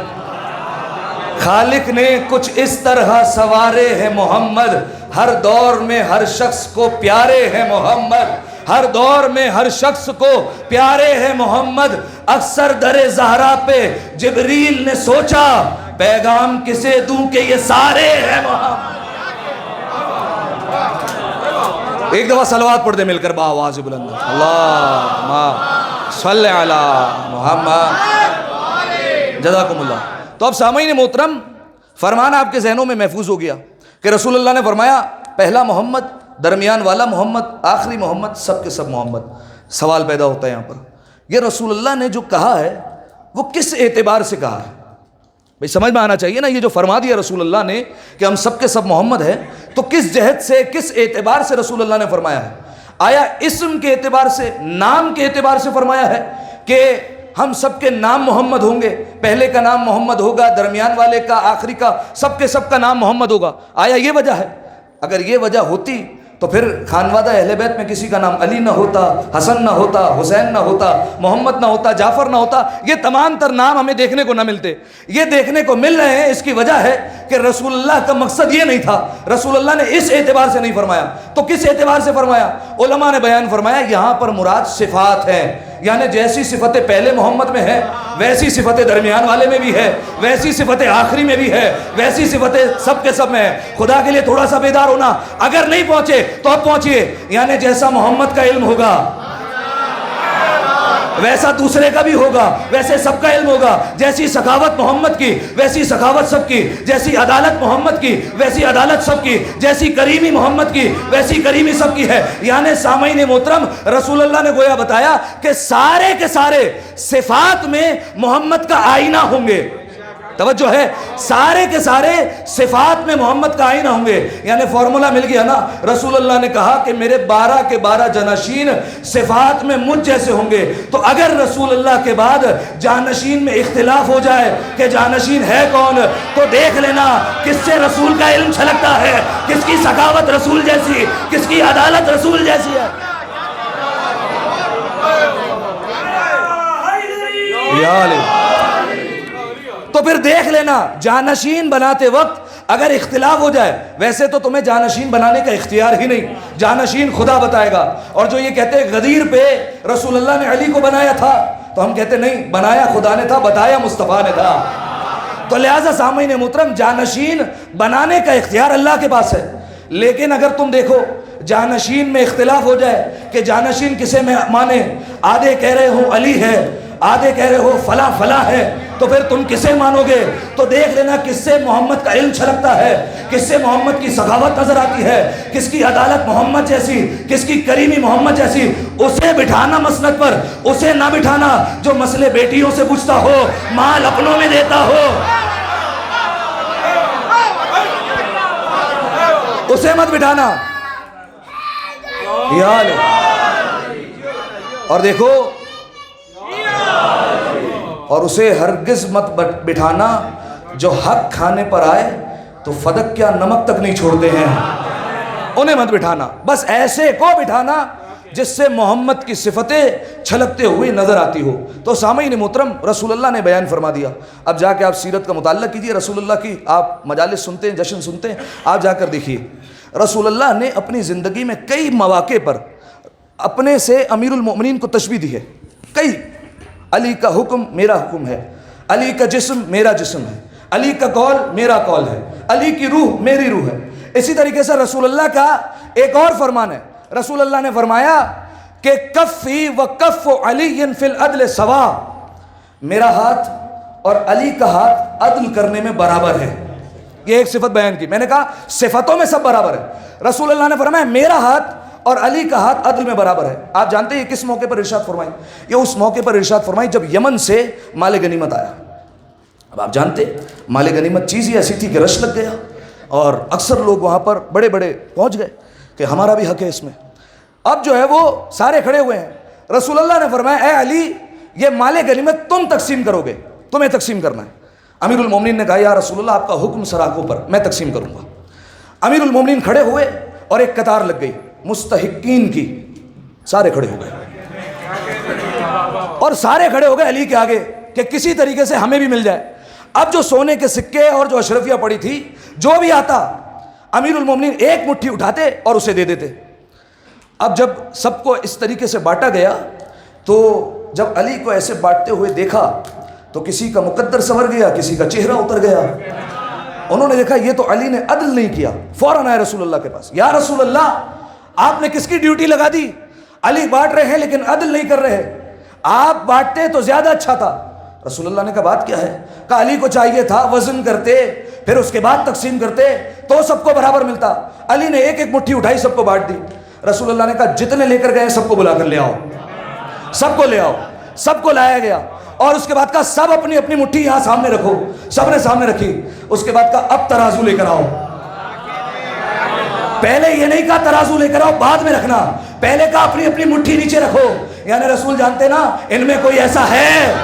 خالق نے کچھ اس طرح سوارے ہیں محمد، ہر دور میں ہر شخص کو پیارے ہیں محمد، ہر دور میں ہر شخص کو پیارے ہیں محمد۔ اکثر در زہرا پہ جبریل نے سوچا، پیغام کسے دوں کہ یہ سارے ہیں محمد۔ ایک دفعہ صلوات پڑھ دے مل کر بآواز بلند، اللہم صلی علی محمد۔ جزاکم اللہ۔ تو اب سامعین محترم، فرمانا آپ کے ذہنوں میں محفوظ ہو گیا کہ رسول اللہ نے فرمایا پہلا محمد، درمیان والا محمد، آخری محمد، سب کے سب محمد۔ سوال پیدا ہوتا ہے یہاں پر، یہ رسول اللہ نے جو کہا ہے وہ کس اعتبار سے کہا ہے؟ بھئی سمجھ میں آنا چاہیے نا، یہ جو فرما دیا رسول اللہ نے کہ ہم سب کے سب محمد ہیں، تو کس جہت سے، کس اعتبار سے رسول اللہ نے فرمایا ہے؟ آیا اسم کے اعتبار سے، نام کے اعتبار سے فرمایا ہے کہ ہم سب کے نام محمد ہوں گے، پہلے کا نام محمد ہوگا، درمیان والے کا، آخری کا، سب کے سب کا نام محمد ہوگا؟ آیا یہ وجہ ہے؟ اگر یہ وجہ ہوتی تو پھر خانوادہ اہل بیت میں کسی کا نام علی نہ ہوتا، حسن نہ ہوتا، حسین نہ ہوتا، محمد نہ ہوتا، جعفر نہ ہوتا، یہ تمام تر نام ہمیں دیکھنے کو نہ ملتے۔ یہ دیکھنے کو مل رہے ہیں، اس کی وجہ ہے کہ رسول اللہ کا مقصد یہ نہیں تھا، رسول اللہ نے اس اعتبار سے نہیں فرمایا۔ تو کس اعتبار سے فرمایا؟ علماء نے بیان فرمایا یہاں پر مراد صفات ہیں، یعنی جیسی صفتیں پہلے محمد میں ہیں ویسی صفتیں درمیان والے میں بھی ہے، ویسی صفتیں آخری میں بھی ہے، ویسی صفتیں سب کے سب میں ہیں۔ خدا کے لیے تھوڑا سا بیدار ہونا، اگر نہیں پہنچے تو اب پہنچیے، یعنی جیسا محمد کا علم ہوگا ویسا دوسرے کا بھی ہوگا، ویسے سب کا علم ہوگا۔ جیسی سخاوت محمد کی ویسی سخاوت سب کی، جیسی عدالت محمد کی ویسی عدالت سب کی، جیسی کریمی محمد کی ویسی کریمی سب کی ہے۔ یعنی سامعین محترم، رسول اللہ نے گویا بتایا کہ سارے کے سارے صفات میں محمد کا آئینہ ہوں گے۔ توجہ ہے، سارے کے سارے صفات میں محمد کا آئینہ ہوں گے۔ یعنی فارمولا مل گیا نا، رسول اللہ نے کہا کہ میرے 12 کے 12 جانشین صفات میں مجھ جیسے ہوں گے۔ تو اگر رسول اللہ کے بعد جانشین میں اختلاف ہو جائے کہ جانشین ہے کون، تو دیکھ لینا کس سے رسول کا علم چھلکتا ہے، کس کی سخاوت رسول جیسی، کس کی عدالت رسول جیسی ہے۔ یا علیہ، تو پھر دیکھ لینا جانشین بناتے وقت اگر اختلاف ہو جائے، ویسے تو تمہیں جانشین بنانے کا اختیار ہی نہیں، جانشین خدا بتائے گا۔ اور جو یہ کہتے ہیں غدیر پہ رسول اللہ نے علی کو بنایا تھا، تو ہم کہتے نہیں، بنایا خدا نے تھا، بتایا مصطفیٰ نے تھا۔ تو لہٰذا سامعین محترم، جانشین بنانے کا اختیار اللہ کے پاس ہے۔ لیکن اگر تم دیکھو جانشین میں اختلاف ہو جائے کہ جانشین کسے میں مانے، آدھے کہہ رہے ہو علی ہے، آدھے کہہ رہے ہو فلاں فلاں ہے، تو پھر تم کسے مانو گے؟ تو دیکھ لینا کس سے محمد کا علم چھلکتا ہے، کس سے محمد کی سخاوت نظر آتی ہے، کس کی عدالت محمد جیسی، کس کی کریمی محمد جیسی۔ اسے بٹھانا مسند پر، اسے نہ بٹھانا جو مسئلے بیٹیوں سے پوچھتا ہو، مال اپنوں میں دیتا ہو، اسے مت بٹھانا۔ اور دیکھو، اور اسے ہرگز مت بٹھانا جو حق کھانے پر آئے تو فدق کیا نمک تک نہیں چھوڑتے ہیں، انہیں مت بٹھانا۔ بس ایسے کو بٹھانا جس سے محمد کی صفتیں چھلکتے ہوئے نظر آتی ہو۔ تو سامعین محترم، رسول اللہ نے بیان فرما دیا۔ اب جا کے آپ سیرت کا مطالعہ کیجئے، رسول اللہ کی آپ مجالس سنتے ہیں، جشن سنتے ہیں، آپ جا کر دیکھیے رسول اللہ نے اپنی زندگی میں کئی مواقع پر اپنے سے امیر المؤمنین کو تشبیہ دی ہے، کئی۔ علی کا حکم میرا حکم ہے، علی کا جسم میرا جسم ہے، علی کا قول میرا قول ہے، علی کی روح میری روح ہے۔ اسی طریقے سے رسول اللہ کا ایک اور فرمان ہے، رسول اللہ نے فرمایا کہ کفی و کف علی فی العدل سوا، میرا ہاتھ اور علی کا ہاتھ عدل کرنے میں برابر ہے. یہ ایک صفت بیان کی. میں نے کہا صفتوں میں سب برابر ہے. رسول اللہ نے فرمایا میرا ہاتھ اور علی کا ہاتھ عدل میں برابر ہے. آپ جانتے ہیں یہ کس موقع پر ارشاد فرمائی؟ یہ اس موقع پر ارشاد فرمائی جب یمن سے مال غنیمت آیا. اب آپ جانتے مال غنیمت چیز ہی ایسی تھی کہ رش لگ گیا اور اکثر لوگ وہاں پر بڑے بڑے پہنچ گئے کہ ہمارا بھی حق ہے اس میں. اب جو ہے وہ سارے کھڑے ہوئے ہیں. رسول اللہ نے فرمایا اے علی یہ مال غنیمت تم تقسیم کرو گے، تمہیں تقسیم کرنا ہے. امیر المومنین نے کہا یا رسول اللہ آپ کا حکم سراغوں پر، میں تقسیم کروں گا. امیر المومنین کھڑے ہوئے اور ایک قطار لگ گئی مستحقین کی، سارے کھڑے ہو گئے اور سارے کھڑے ہو گئے علی کے آگے کہ کسی طریقے سے ہمیں بھی مل جائے. اب جو سونے کے سکے اور جو اشرفیہ پڑی تھی جو بھی آتا امیر المومنین ایک مٹھی اٹھاتے اور اسے دے دیتے. اب جب سب کو اس طریقے سے بانٹا گیا تو جب علی کو ایسے بانٹتے ہوئے دیکھا تو کسی کا مقدر سنور گیا، کسی کا چہرہ اتر گیا. انہوں نے دیکھا یہ تو علی نے عدل نہیں کیا. فوراً آئے رسول اللہ کے پاس، یا رسول اللہ آپ نے کس کی ڈیوٹی لگا دی؟ علی بانٹ رہے ہیں لیکن عدل نہیں کر رہے، آپ بانٹتے تو زیادہ اچھا تھا. رسول اللہ نے کہا بات کیا ہے؟ کہا علی کو چاہیے تھا وزن کرتے پھر اس کے بعد تقسیم کرتے تو سب کو برابر ملتا. علی نے ایک ایک مٹھی اٹھائی سب کو بانٹ دی. رسول اللہ نے کہا جتنے لے کر گئے سب کو بلا کر لے آؤ، سب کو لے آؤ. سب کو لایا گیا اور اس کے بعد کہا سب اپنی اپنی مٹھی یہاں سامنے رکھو. سب نے سامنے رکھی. اس کے بعد کہا اب ترازو لے کر آؤ. پہلے یہ نہیں کہا ترازو لے کر آؤ بعد میں رکھنا، پہلے کہا اپنی اپنی مٹھی نیچے رکھو. یعنی رسول جانتے نا ان میں کوئی ایسا ہے،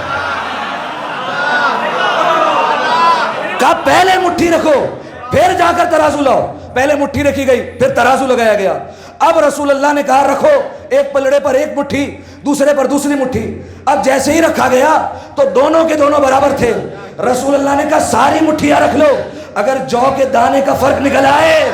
کہا پہلے مٹھی رکھو پھر جا کر ترازو لاؤ. پہلے مٹھی رکھی گئی پھر ترازو لگایا گیا. اب رسول اللہ نے کہا رکھو ایک پلڑے پر ایک مٹھی، دوسرے پر دوسری مٹھی. اب جیسے ہی رکھا گیا تو دونوں کے دونوں برابر تھے. رسول اللہ نے کہا ساری مٹھیاں رکھ لو، اگر جو کے دانے کا فرق نکل آئے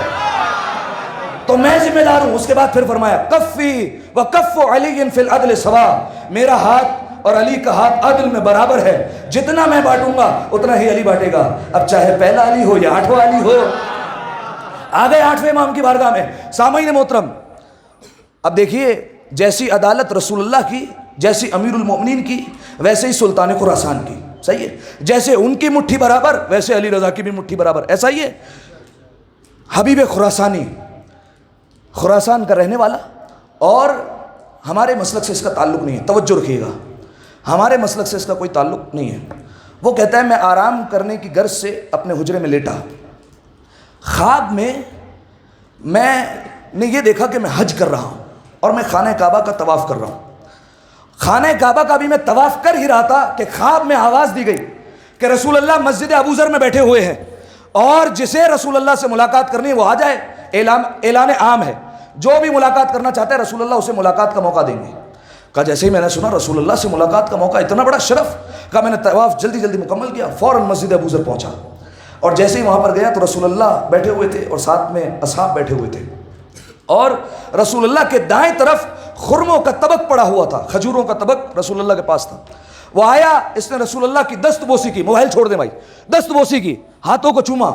تو میں ذمہ دار ہوں. اس کے بعد پھر فرمایا کفی و کف علی فی العدل سوا، میرا ہاتھ اور علی کا ہاتھ عدل میں برابر ہے، جتنا میں بانٹوں گا اتنا ہی علی بانٹے گا. اب چاہے پہلا علی ہو یا آٹھواں علی ہو. آگے آٹھویں امام کی بارگاہ میں. سامعین محترم اب دیکھیے جیسی عدالت رسول اللہ کی، جیسی امیر المومنین کی، ویسے ہی سلطان خراسان کی. صحیح ہے، جیسے ان کی مٹھی برابر ویسے علی رضا کی بھی مٹھی برابر. ایسا ہی ہے حبیب خراسانی، خراسان کا رہنے والا، اور ہمارے مسلک سے اس کا تعلق نہیں ہے. توجہ رکھیے گا، ہمارے مسلک سے اس کا کوئی تعلق نہیں ہے. وہ کہتا ہے میں آرام کرنے کی غرض سے اپنے حجرے میں لیٹا، خواب میں نے یہ دیکھا کہ میں حج کر رہا ہوں اور میں خانہ کعبہ کا طواف کر رہا ہوں. خانہ کعبہ کا بھی میں طواف کر ہی رہا تھا کہ خواب میں آواز دی گئی کہ رسول اللہ مسجد ابوذر میں بیٹھے ہوئے ہیں اور جسے رسول اللہ سے ملاقات کرنی ہے وہ آ جائے. اعلان عام ہے، جو بھی ملاقات کرنا چاہتا ہے رسول اللہ اسے ملاقات کا موقع دیں گے. کہا جیسے ہی میں نے سنا رسول اللہ سے ملاقات کا موقع، اتنا بڑا شرف، کہا میں نے طواف جلدی جلدی مکمل کیا، فوراً مسجد ابوذر پہنچا اور جیسے ہی وہاں پر گیا تو رسول اللہ بیٹھے ہوئے تھے اور ساتھ میں اصحاب بیٹھے ہوئے تھے اور رسول اللہ کے دائیں طرف خرموں کا طبق پڑا ہوا تھا، کھجوروں کا طبق رسول اللہ کے پاس تھا. وہ آیا، اس نے رسول اللہ کی دست بوسی کی. موبائل چھوڑ دیں بھائی. دست بوسی کی، ہاتھوں کو چوما.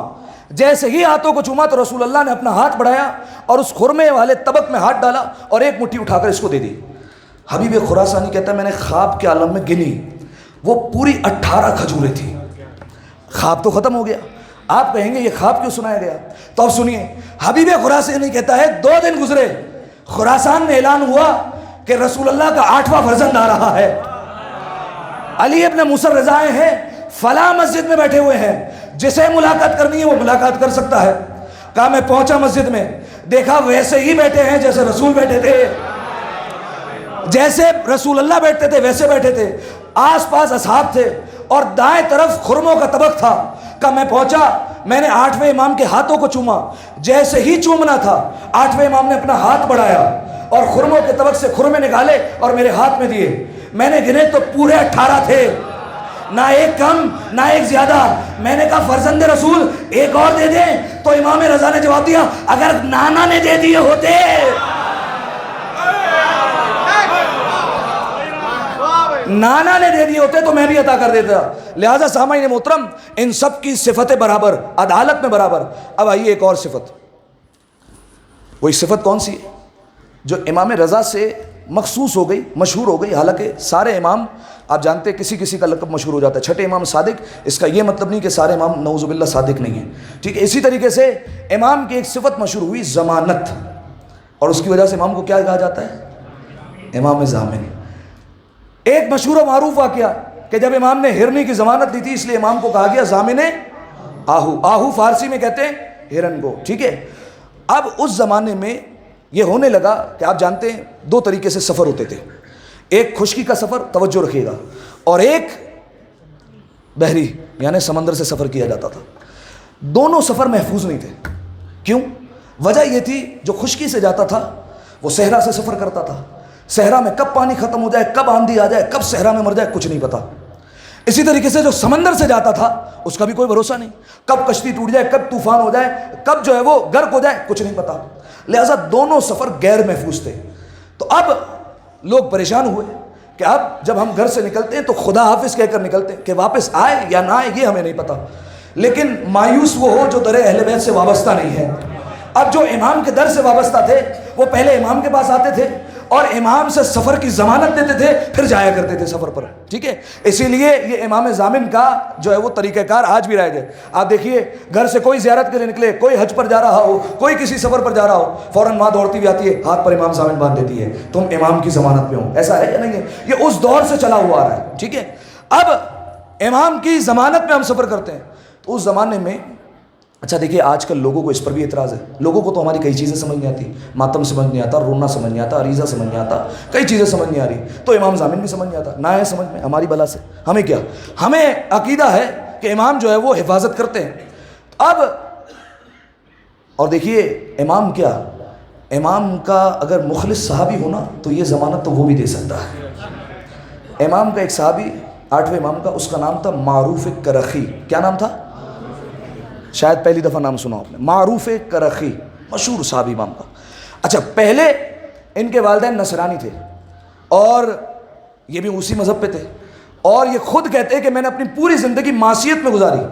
جیسے ہی ہاتھوں کو چوما تو رسول اللہ نے اپنا ہاتھ بڑھایا اور اس خرمے والے طبق میں ہاتھ ڈالا اور ایک مٹھی اٹھا کر اس کو دے دی. حبیب خراسانی کہتا ہے میں نے خواب کے عالم میں گنی، وہ پوری 18 کھجوریں تھیں. خواب تو ختم ہو گیا. آپ کہیں گے یہ خواب کیوں سنایا گیا؟ تو اب سنیے، حبیب خراسانی کہتا ہے 2 دن گزرے، خراسان میں اعلان ہوا کہ رسول اللہ کا 8واں فرزند آ رہا ہے. علی ابن موسیٰ رضا ہیں فلاں مسجد میں بیٹھے ہوئے ہیں، جسے ملاقات کرنی ہے وہ ملاقات کر سکتا ہے. کہا میں پہنچا مسجد میں، دیکھا ویسے ہی بیٹھے ہیں جیسے رسول بیٹھے تھے، جیسے رسول اللہ بیٹھتے تھے ویسے بیٹھے تھے. آس پاس اصحاب تھے اور دائیں طرف خرموں کا طبق تھا. کہا میں پہنچا، میں نے 8ویں امام کے ہاتھوں کو چوما. جیسے ہی چومنا تھا 8ویں امام نے اپنا ہاتھ بڑھایا اور خرموں کے طبق سے خرمے نکالے اور میرے ہاتھ میں دیے. میں نے گنے تو پورے 18 تھے، نہ ایک کم نہ ایک زیادہ. میں نے کہا فرزند رسول ایک اور دے دیں؟ تو امام رضا نے جواب دیا اگر نانا نے دے دیے ہوتے نانا نے دے دیے ہوتے تو میں بھی عطا کر دیتا. لہٰذا سامعین محترم ان سب کی صفتیں برابر، عدالت میں برابر. اب آئیے ایک اور صفت، وہ ایک صفت کون سی ہے جو امام رضا سے مخصوص ہو گئی, مشہور ہو گئی؟ حالانکہ سارے امام آپ جانتے ہیں کسی کسی کا لقب مشہور ہو جاتا ہے. چھٹے امام صادق, اس کا یہ مطلب نہیں کہ سارے امام نعوذ باللہ صادق نہیں ہیں, ٹھیک ہے. اسی طریقے سے امام کی ایک صفت مشہور ہوئی ضمانت, اور اس کی وجہ سے امام کو کیا کہا جاتا ہے؟ امام ضامن. ایک مشہور و معروف واقعہ کہ جب امام نے ہرنی کی ضمانت لی تھی اس لیے امام کو کہا گیا ضامن آہو. آہو فارسی میں کہتے ہیں ہرن کو, ٹھیک ہے. اب اس زمانے میں یہ ہونے لگا کہ آپ جانتے ہیں دو طریقے سے سفر ہوتے تھے, ایک خشکی کا سفر, توجہ رکھیے گا, اور ایک بحری یعنی سمندر سے سفر کیا جاتا تھا. دونوں سفر محفوظ نہیں تھے. کیوں؟ وجہ یہ تھی جو خشکی سے جاتا تھا وہ صحرا سے سفر کرتا تھا. صحرا میں کب پانی ختم ہو جائے, کب آندھی آ جائے, کب صحرا میں مر جائے, کچھ نہیں پتا. اسی طریقے سے جو سمندر سے جاتا تھا اس کا بھی کوئی بھروسہ نہیں, کب کشتی ٹوٹ جائے, کب طوفان ہو جائے, کب جو ہے وہ غرق ہو جائے, کچھ نہیں پتا. لہٰذا دونوں سفر غیر محفوظ تھے. تو اب لوگ پریشان ہوئے کہ اب جب ہم گھر سے نکلتے ہیں تو خدا حافظ کہہ کر نکلتے ہیں کہ واپس آئے یا نہ آئے یہ ہمیں نہیں پتا. لیکن مایوس وہ ہو جو در اہل بیت سے وابستہ نہیں ہے. اب جو امام کے در سے وابستہ تھے وہ پہلے امام کے پاس آتے تھے اور امام سے سفر کی ضمانت دیتے تھے, پھر جایا کرتے تھے سفر پر, ٹھیک ہے. اسی لیے یہ امام ضامن کا جو ہے وہ طریقہ کار آج بھی رائج ہے. آپ دیکھیے گھر سے کوئی زیارت کے لیے نکلے, کوئی حج پر جا رہا ہو, کوئی کسی سفر پر جا رہا ہو, فوراً ماں دوڑتی بھی آتی ہے, ہاتھ پر امام ضامن باندھ دیتی ہے, تم امام کی ضمانت پہ ہو. ایسا ہے یا نہیں ہے؟ یہ اس دور سے چلا ہوا آ رہا ہے, ٹھیک ہے. اب امام کی ضمانت میں ہم سفر کرتے ہیں تو اس زمانے میں اچھا دیکھیے آج کل لوگوں کو اس پر بھی اعتراض ہے. لوگوں کو تو ہماری کئی چیزیں سمجھ نہیں آتی, ماتم سمجھ نہیں آتا, رونا سمجھ نہیں آتا, عریضہ سمجھ نہیں آتا, کئی چیزیں سمجھ نہیں آ رہی, تو امام ضامن بھی سمجھ نہیں آتا. نہ ہے سمجھ میں, ہماری بلا سے ہمیں کیا, ہمیں عقیدہ ہے کہ امام جو ہے وہ حفاظت کرتے ہیں. اب اور دیکھیے امام کیا, امام کا اگر مخلص صحابی ہونا تو یہ ضمانت تو وہ بھی دے سکتا ہے. امام کا ایک صحابی 8ویں امام کا, اس کا نام تھا معروف کرخی. کیا نام تھا؟ شاید پہلی دفعہ نام سنا آپ نے, معروف کرخی, مشہور صحابی امام کا. اچھا پہلے ان کے والدین نصرانی تھے اور یہ بھی اسی مذہب پہ تھے, اور یہ خود کہتے ہیں کہ میں نے اپنی پوری زندگی معصیت میں گزاری,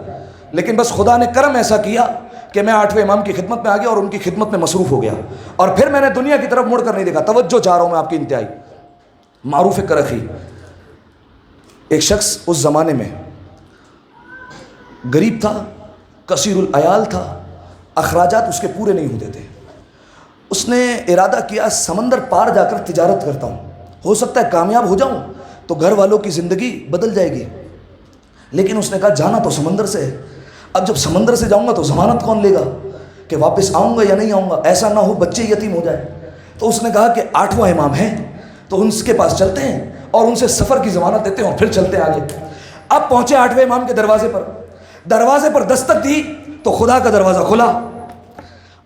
لیکن بس خدا نے کرم ایسا کیا کہ میں 8ویں امام کی خدمت میں آ گیا اور ان کی خدمت میں مصروف ہو گیا, اور پھر میں نے دنیا کی طرف مڑ کر نہیں دیکھا. توجہ چاہ رہا ہوں میں آپ کی انتہائی. معروف کرخی ایک شخص اس زمانے میں غریب تھا, کثیر العیال تھا, اخراجات اس کے پورے نہیں ہوتے تھے. اس نے ارادہ کیا سمندر پار جا کر تجارت کرتا ہوں, ہو سکتا ہے کامیاب ہو جاؤں تو گھر والوں کی زندگی بدل جائے گی. لیکن اس نے کہا جانا تو سمندر سے ہے, اب جب سمندر سے جاؤں گا تو ضمانت کون لے گا کہ واپس آؤں گا یا نہیں آؤں گا, ایسا نہ ہو بچے یتیم ہو جائے. تو اس نے کہا کہ 8واں امام ہے تو ان کے پاس چلتے ہیں اور ان سے سفر کی ضمانت دیتے ہیں اور پھر چلتے ہیں آگے. اب پہنچے 8ویں امام کے دروازے پر دستک دی تو خدا کا دروازہ کھلا,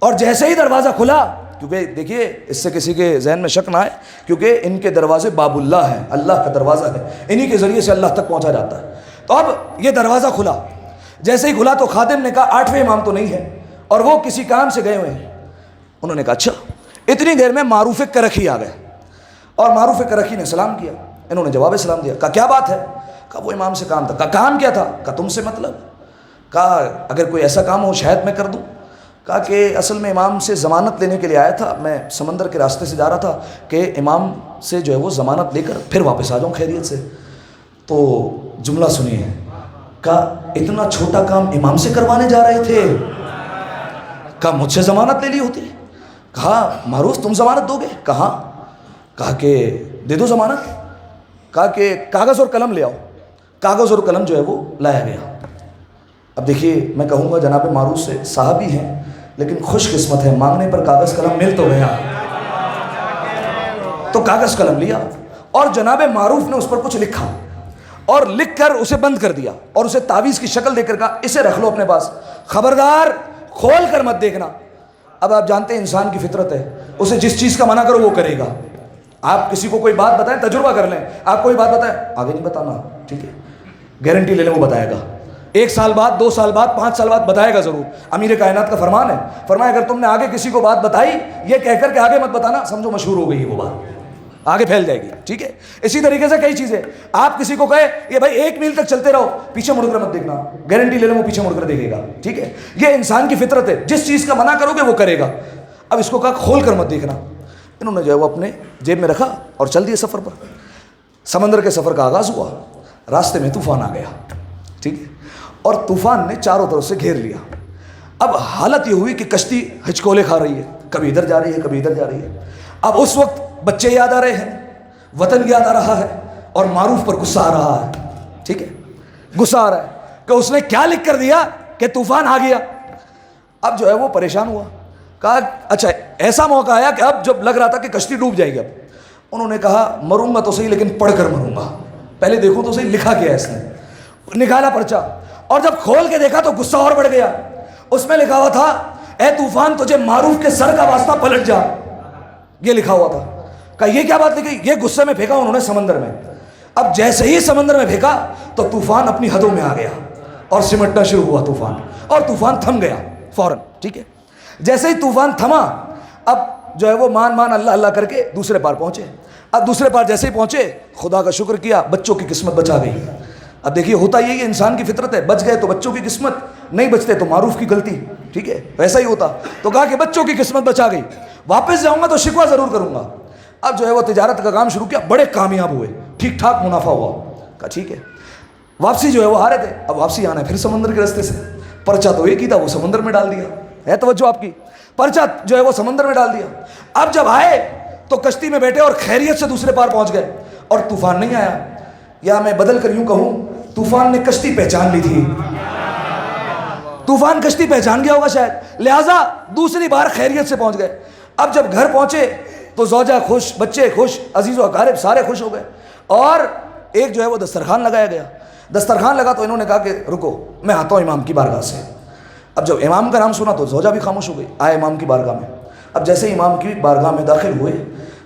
اور جیسے ہی دروازہ کھلا, کیونکہ دیکھیے اس سے کسی کے ذہن میں شک نہ آئے, کیونکہ ان کے دروازے باب اللہ ہیں, اللہ کا دروازہ ہے, انہی کے ذریعے سے اللہ تک پہنچا جاتا ہے. تو اب یہ دروازہ کھلا, جیسے ہی کھلا تو خادم نے کہا 8ویں امام تو نہیں ہے اور وہ کسی کام سے گئے ہوئے ہیں. انہوں نے کہا اچھا. اتنی دیر میں معروف کرخی آ گئے اور معروف کرخی نے سلام کیا. انہوں نے جواب سلام دیا. کہا کیا بات ہے؟ کہا وہ امام سے کام تھا. کہا کام کیا تھا؟ کہا تم سے مطلب. کہا اگر کوئی ایسا کام ہو شاید میں کر دوں. کہا کہ اصل میں امام سے ضمانت لینے کے لیے آیا تھا, میں سمندر کے راستے سے جا رہا تھا کہ امام سے جو ہے وہ ضمانت لے کر پھر واپس آ جاؤں خیریت سے. تو جملہ سنیے, کہا اتنا چھوٹا کام امام سے کروانے جا رہے تھے؟ کہا مجھ سے ضمانت لے لی ہوتی. کہا معروف تم ضمانت دو گے؟ کہا کہ دے دو ضمانت. کہا کہ کاغذ اور قلم لے آؤ. کاغذ اور قلم جو ہے وہ لایا گیا. اب دیکھیے میں کہوں گا جناب معروف سے صحابی ہیں لیکن خوش قسمت ہے, مانگنے پر کاغذ قلم مل تو گیا. تو کاغذ قلم لیا اور جناب معروف نے اس پر کچھ لکھا اور لکھ کر اسے بند کر دیا اور اسے تعویذ کی شکل دے کر کہا اسے رکھ لو اپنے پاس, خبردار کھول کر مت دیکھنا. اب آپ جانتے ہیں انسان کی فطرت ہے, اسے جس چیز کا منع کرو وہ کرے گا. آپ کسی کو کوئی بات بتائیں, تجربہ کر لیں, آپ کوئی بات بتائیں آگے نہیں بتانا, ٹھیک ہے, گارنٹی لے لیں وہ بتائے گا. 1 سال بعد, 2 سال بعد, 5 سال بعد بتائے گا ضرور. امیر کائنات کا فرمان ہے, فرمایا اگر تم نے آگے کسی کو بات بتائی یہ کہہ کر کہ آگے مت بتانا, سمجھو مشہور ہو گئی وہ بات, آگے پھیل جائے گی, ٹھیک ہے. اسی طریقے سے کئی چیزیں آپ کسی کو کہے یہ بھائی 1 میل تک چلتے رہو, پیچھے مڑ کر مت دیکھنا, گارنٹی لے لیں وہ پیچھے مڑ کر دیکھے گا, ٹھیک ہے. یہ انسان کی فطرت ہے, جس چیز کا منع کرو گے وہ کرے گا. اب اس کو کہا کھول کر مت دیکھنا. انہوں نے جو ہے وہ اپنے جیب میں رکھا اور چل دیے سفر پر. سمندر کے سفر کا آغاز ہوا. راستے میں طوفان آ گیا, ٹھیک ہے, اور طوفان نے چاروں طرف سے گھیر لیا. اب حالت یہ ہوئی کہ کشتی ہچکولے کھا رہی ہے, کبھی ادھر جا رہی ہے, کبھی ادھر جا رہی ہے. اب اس وقت بچے یاد آ رہے ہیں, وطن یاد آ رہا ہے, اور معروف پر غصہ آ رہا ہے, ٹھیک ہے, غصہ آ رہا ہے کہ اس نے کیا لکھ کر دیا کہ طوفان آ گیا. اب جو ہے وہ پریشان ہوا, کہا اچھا ایسا موقع آیا کہ اب جب لگ رہا تھا کہ کشتی ڈوب جائے گی, اب انہوں نے کہا مروں گا تو صحیح لیکن پڑھ کر مروں گا, پہلے دیکھو تو صحیح لکھا کیا ہے اس نے. نکالا پرچہ اور جب کھول کے دیکھا تو غصہ اور بڑھ گیا. اس میں لکھا ہوا تھا اے طوفان تجھے معروف کے سر کا واسطہ پلٹ جا, یہ لکھا ہوا تھا. کہا یہ کیا بات لکھی؟ یہ غصے میں پھینکا انہوں نے سمندر میں. اب جیسے ہی سمندر میں پھینکا تو طوفان اپنی حدوں میں آ گیا اور سمٹنا شروع ہوا طوفان, اور طوفان تھم گیا فوراً, ٹھیک ہے. جیسے ہی طوفان تھما, اب جو ہے وہ مان اللہ اللہ کر کے دوسرے پار پہنچے. اب دوسرے پار جیسے ہی پہنچے خدا کا شکر کیا, بچوں کی قسمت بچا گئی. اب دیکھیے ہوتا یہی ہے, انسان کی فطرت ہے, بچ گئے تو بچوں کی قسمت, نہیں بچتے تو معروف کی غلطی, ٹھیک ہے, ویسا ہی ہوتا. تو کہا کہ بچوں کی قسمت بچا گئی, واپس جاؤں گا تو شکوہ ضرور کروں گا. اب جو ہے وہ تجارت کا کام شروع کیا, بڑے کامیاب ہوئے, ٹھیک ٹھاک منافع ہوا. کہا ٹھیک ہے, واپسی جو ہے وہ آ رہے تھے, اب واپسی آنا ہے پھر سمندر کے راستے سے. پرچہ تو ایک ہی تھا, وہ سمندر میں ڈال دیا, ہے توجہ آپ کی, پرچہ جو ہے وہ سمندر میں ڈال دیا. اب جب آئے تو کشتی میں بیٹھے اور خیریت سے دوسرے پار پہنچ گئے, اور طوفان نہیں آیا. یا میں بدل کر یوں کہوں, طوفان نے کشتی پہچان لی تھی, طوفان کشتی پہچان گیا ہوگا شاید, لہٰذا دوسری بار خیریت سے پہنچ گئے. اب جب گھر پہنچے تو زوجہ خوش, بچے خوش, عزیز و اقارب سارے خوش ہو گئے, اور ایک جو ہے وہ دسترخوان لگایا گیا. دسترخوان لگا تو انہوں نے کہا کہ رکو میں آتا ہوں امام کی بارگاہ سے. اب جب امام کا نام سنا تو زوجہ بھی خاموش ہو گئی, آئے امام کی بارگاہ میں. اب جیسے امام کی بارگاہ میں داخل ہوئے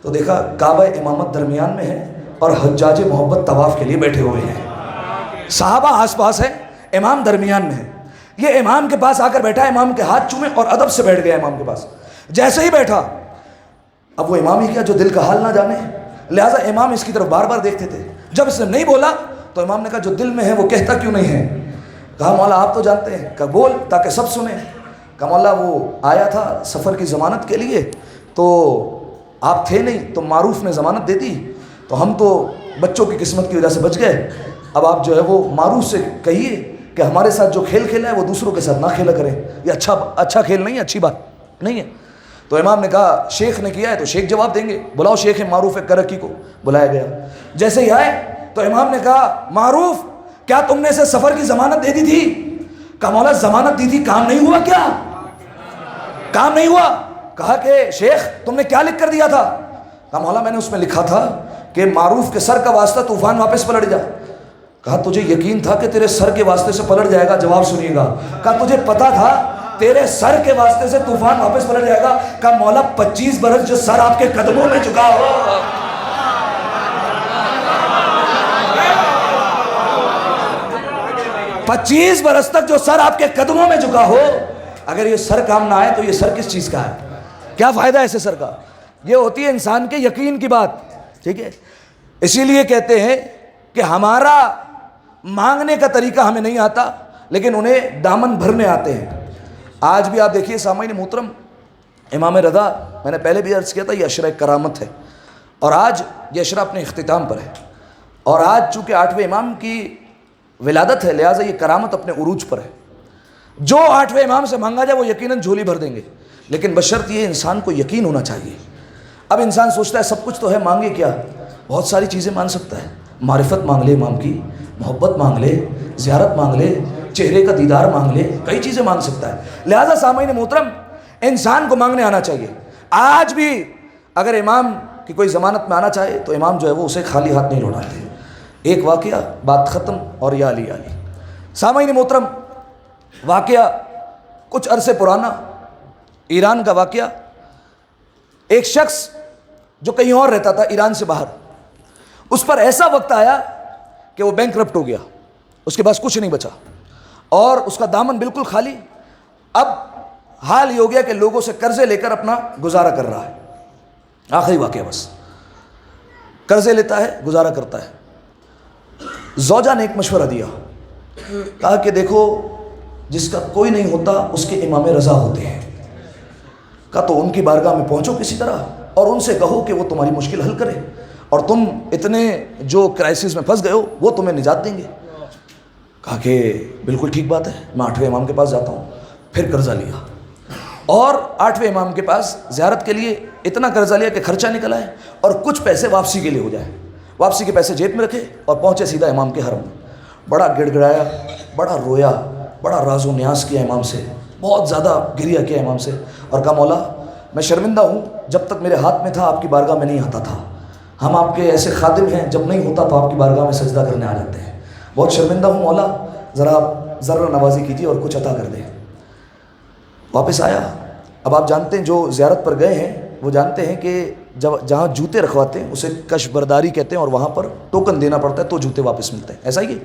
تو دیکھا کعبہ امامت درمیان میں ہے اور حجاج محبت طواف کے لیے بیٹھے ہوئے ہیں, صحابہ آس پاس ہیں, امام درمیان میں ہے. یہ امام کے پاس آ کر بیٹھا, امام کے ہاتھ چومے اور ادب سے بیٹھ گیا امام کے پاس. جیسے ہی بیٹھا, اب وہ امام ہی کیا جو دل کا حال نہ جانے, لہٰذا امام اس کی طرف بار بار دیکھتے تھے. جب اس نے نہیں بولا تو امام نے کہا جو دل میں ہے وہ کہتا کیوں نہیں ہے؟ کہا مولا آپ تو جانتے ہیں. کہا بول تاکہ سب سنیں. کہا مولا وہ آیا تھا سفر کی ضمانت کے لیے تو آپ تھے نہیں, تو معروف نے ضمانت دے دی, تو ہم تو بچوں کی قسمت کی وجہ سے بچ گئے. اب آپ جو ہے وہ معروف سے کہیے کہ ہمارے ساتھ جو کھیل کھیلا ہے وہ دوسروں کے ساتھ نہ کھیلا کریں, یہ اچھا کھیل نہیں ہے, اچھی بات نہیں ہے. تو امام نے کہا شیخ نے کیا ہے تو شیخ جواب دیں گے, بلاؤ شیخ معروف کرکی کو. بلایا گیا. جیسے ہی آئے تو امام نے کہا معروف کیا تم نے اسے سفر کی ضمانت دے دی تھی؟ کہا مولا ضمانت دی تھی, کام نہیں ہوا کیا؟ کام نہیں ہوا. کہا کہ شیخ تم نے کیا لکھ کر دیا تھا؟ کہا مولا میں نے اس میں لکھا تھا کہ معروف کے سر کا واسطہ طوفان واپس پلٹ جا. کہا تجھے یقین تھا کہ تیرے سر کے واسطے سے پلٹ جائے گا؟ جواب سنیے گا. کہا تجھے پتا تھا تیرے سر کے واسطے سے طوفان واپس پلٹ جائے گا؟ کہا مولا 25 برس جو سر آپ کے قدموں میں جھکا ہو, 25 برس تک جو سر آپ کے قدموں میں جھکا ہو, اگر یہ سر کام نہ آئے تو یہ سر کس چیز کا ہے؟ کیا فائدہ ہے ایسے سر کا؟ یہ ہوتی ہے انسان کے یقین کی بات, ٹھیک ہے. اسی لیے کہتے ہیں کہ ہمارا مانگنے کا طریقہ ہمیں نہیں آتا لیکن انہیں دامن بھرنے آتے ہیں. آج بھی آپ دیکھیے سامعین محترم, امام رضا میں نے پہلے بھی عرض کیا تھا یہ عشرہ کرامت ہے, اور آج یہ عشرہ اپنے اختتام پر ہے, اور آج چونکہ 8ویں امام کی ولادت ہے لہٰذا یہ کرامت اپنے عروج پر ہے. جو 8ویں امام سے مانگا جائے وہ یقیناً جھولی بھر دیں گے, لیکن بشرط یہ انسان کو یقین ہونا چاہیے. اب انسان سوچتا ہے سب کچھ تو ہے, مانگے کیا؟ بہت ساری چیزیں مانگ سکتا ہے, معرفت مانگ لے امام کی, محبت مانگ لے, زیارت مانگ لے, چہرے کا دیدار مانگ لے, کئی چیزیں مانگ سکتا ہے. لہٰذا سامعین محترم انسان کو مانگنے آنا چاہیے. آج بھی اگر امام کی کوئی ضمانت میں آنا چاہے تو امام جو ہے وہ اسے خالی ہاتھ نہیں لوٹاتے. ایک واقعہ, بات ختم, اور یا علی علی. سامعین محترم واقعہ کچھ عرصے پرانا, ایران کا واقعہ. ایک شخص جو کہیں اور رہتا تھا ایران سے باہر, اس پر ایسا وقت آیا کہ وہ بینکرپٹ ہو گیا, اس کے پاس کچھ نہیں بچا اور اس کا دامن بالکل خالی. اب حال یہ ہو گیا کہ لوگوں سے قرضے لے کر اپنا گزارا کر رہا ہے. آخری واقعہ بس, قرضے لیتا ہے, گزارا کرتا ہے. زوجہ نے ایک مشورہ دیا, کہا کہ دیکھو جس کا کوئی نہیں ہوتا اس کے امام رضا ہوتے ہیں. کہا تو ان کی بارگاہ میں پہنچو کسی طرح اور ان سے کہو کہ وہ تمہاری مشکل حل کرے اور تم اتنے جو کرائسس میں پھنس گئے ہو وہ تمہیں نجات دیں گے. کہا کہ بالکل ٹھیک بات ہے, میں 8ویں امام کے پاس جاتا ہوں. پھر قرضہ لیا اور 8ویں امام کے پاس زیارت کے لیے اتنا قرضہ لیا کہ خرچہ نکل آئے اور کچھ پیسے واپسی کے لیے ہو جائے. واپسی کے پیسے جیب میں رکھے اور پہنچے سیدھا امام کے حرم میں. بڑا گڑ گڑایا, بڑا رویا, بڑا راز و نیاز کیا امام سے, بہت زیادہ گریہ کیا امام سے اور کہا مولا میں شرمندہ ہوں, جب تک میرے ہاتھ میں تھا آپ کی بارگاہ میں نہیں آتا تھا. ہم آپ کے ایسے خادم ہیں, جب نہیں ہوتا تو آپ کی بارگاہ میں سجدہ کرنے آ جاتے ہیں. بہت شرمندہ ہوں مولا, ذرا ذرہ نوازی کیجیے اور کچھ عطا کر دیں. واپس آیا. اب آپ جانتے ہیں جو زیارت پر گئے ہیں وہ جانتے ہیں کہ جہاں جوتے رکھواتے ہیں اسے کش برداری کہتے ہیں اور وہاں پر ٹوکن دینا پڑتا ہے تو جوتے واپس ملتے ہیں, ایسا ہی ہے.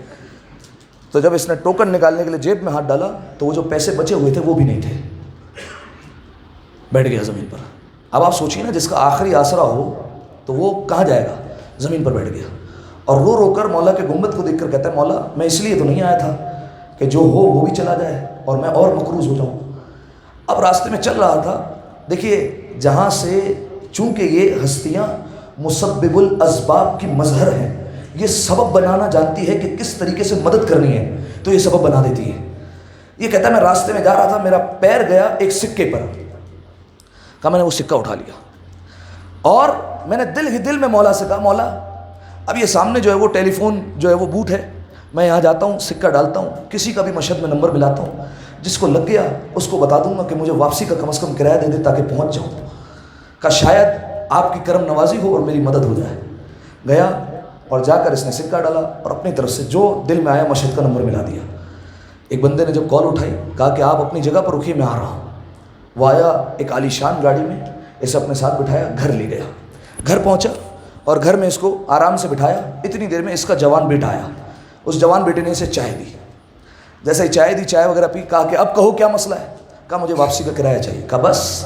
تو جب اس نے ٹوکن نکالنے کے لیے جیب میں ہاتھ ڈالا تو وہ جو پیسے بچے ہوئے تھے وہ بھی نہیں تھے. بیٹھ گیا زمین پر. اب آپ سوچیے نا, جس کا آخری آسرا ہو تو وہ کہاں جائے گا؟ زمین پر بیٹھ گیا اور رو رو کر مولا کے گنبد کو دیکھ کر کہتا ہے مولا میں اس لیے تو نہیں آیا تھا کہ جو ہو وہ بھی چلا جائے اور میں اور مقروض ہو جاؤں. اب راستے میں چل رہا تھا, دیکھیے جہاں سے چونکہ یہ ہستیاں مسبب الاسباب کی مظہر ہیں, یہ سبب بنانا جانتی ہے کہ کس طریقے سے مدد کرنی ہے تو یہ سبب بنا دیتی ہے. یہ کہتا ہے میں راستے میں جا رہا تھا, میرا پیر گیا ایک سکے پر. کہا میں نے وہ سکہ اٹھا لیا اور میں نے دل ہی دل میں مولا سے کہا مولا اب یہ سامنے جو ہے وہ ٹیلی فون جو ہے وہ بوٹ ہے, میں یہاں جاتا ہوں سکہ ڈالتا ہوں, کسی کا بھی مشہد میں نمبر ملاتا ہوں, جس کو لگ گیا اس کو بتا دوں گا کہ مجھے واپسی کا کم از کم کرایہ دے دے تاکہ پہنچ جاؤں. کہ شاید آپ کی کرم نوازی ہو اور میری مدد ہو جائے. گیا اور جا کر اس نے سکہ ڈالا اور اپنی طرف سے جو دل میں آیا مشہد کا نمبر ملا دیا. ایک بندے نے جب کال اٹھائی کہا کہ آپ اپنی جگہ پر رکیے میں آ رہا ہوں. وہ آیا ایک عالی شان گاڑی میں, اسے اپنے ساتھ بٹھایا, گھر لے گیا. گھر پہنچا اور گھر میں اس کو آرام سے بٹھایا. اتنی دیر میں اس کا جوان بیٹا آیا. اس جوان بیٹے نے اسے چائے دی. جیسے ہی چائے دی, چائے وغیرہ پی, کہا کہ اب کہو کیا مسئلہ ہے؟ کہا مجھے واپسی کا کرایہ چاہیے. کہا بس؟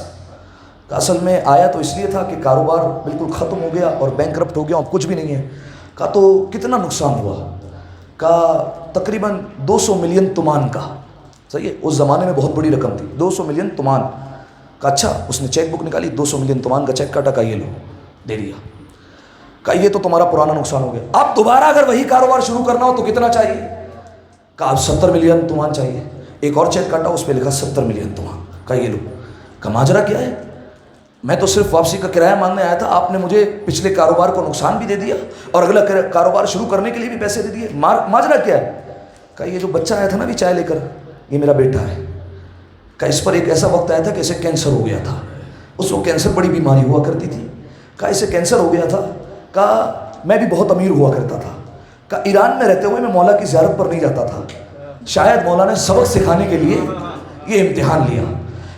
کہا اصل میں آیا تو اس لیے تھا کہ کاروبار بالکل ختم ہو گیا اور بینکرپٹ ہو گیا, اب کچھ بھی نہیں ہے. کہا تو کتنا نقصان ہوا؟ کہا تقریباً 200 ملین تومان کا. صحیح ہے, اس زمانے میں بہت بڑی رقم تھی 200 ملین تومان. کہا اچھا. اس نے چیک بک نکالی, 200 ملین تومان کا چیک کاٹا, کہا یہ لو, دے دیا. کہا یہ تو تمہارا پرانا نقصان ہو گیا, اب دوبارہ اگر وہی کاروبار شروع کرنا ہو تو کتنا چاہیے؟ کہا اب 70 ملین تومان چاہیے. ایک اور چیک کاٹا, اس پہ لکھا 70 ملین تومان. کہا یہ لو. کہا ماجرا کیا ہے؟ میں تو صرف واپسی کا کرایہ مانگنے آیا تھا, آپ نے مجھے پچھلے کاروبار کو نقصان بھی دے دیا اور اگلا کاروبار شروع کرنے کے لیے بھی پیسے دے دیے, ماجرا کیا ہے؟ کہا یہ جو بچہ آیا تھا نا بھی چائے لے کر, یہ میرا بیٹا ہے. کہا اس پر ایک ایسا وقت آیا تھا کہ اسے کینسر ہو گیا تھا. اس کو کینسر بڑی بیماری ہوا کرتی تھی. کہا اسے کینسر ہو گیا تھا. کہا میں بھی بہت امیر ہوا کرتا تھا. کہا ایران میں رہتے ہوئے میں مولا کی زیارت پر نہیں جاتا تھا, شاید مولا نے سبق سکھانے کے لیے یہ امتحان لیا.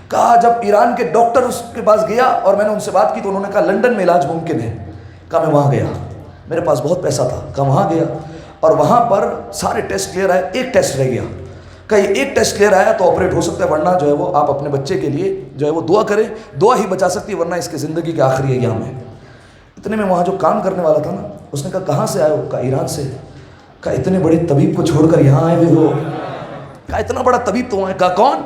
کہا جب ایران کے ڈاکٹر اس کے پاس گیا اور میں نے ان سے بات کی تو انہوں نے کہا لنڈن میں علاج ممکن ہے. کہا میں وہاں گیا, میرے پاس بہت پیسہ تھا. کہا وہاں گیا اور وہاں پر سارے ٹیسٹ کلیئر آئے, ایک ٹیسٹ رہ گیا. کہ یہ ایک ٹیسٹ کلیئر آیا تو آپریٹ ہو سکتا ہے, ورنہ جو ہے وہ آپ اپنے بچے کے لیے جو ہے وہ دعا کریں, دعا ہی بچا سکتی ہے, ورنہ اس کی زندگی کے آخری ایام ہے. اتنے میں وہاں جو کام کرنے والا تھا نا, اس نے کہا کہاں سے آئے ہو؟ کہا ایران سے. کہا اتنے بڑے طبیب کو چھوڑ کر یہاں آئے ہوئے ہو؟ کہا اتنا بڑا طبیب تو وہاں ہے. کہا کون؟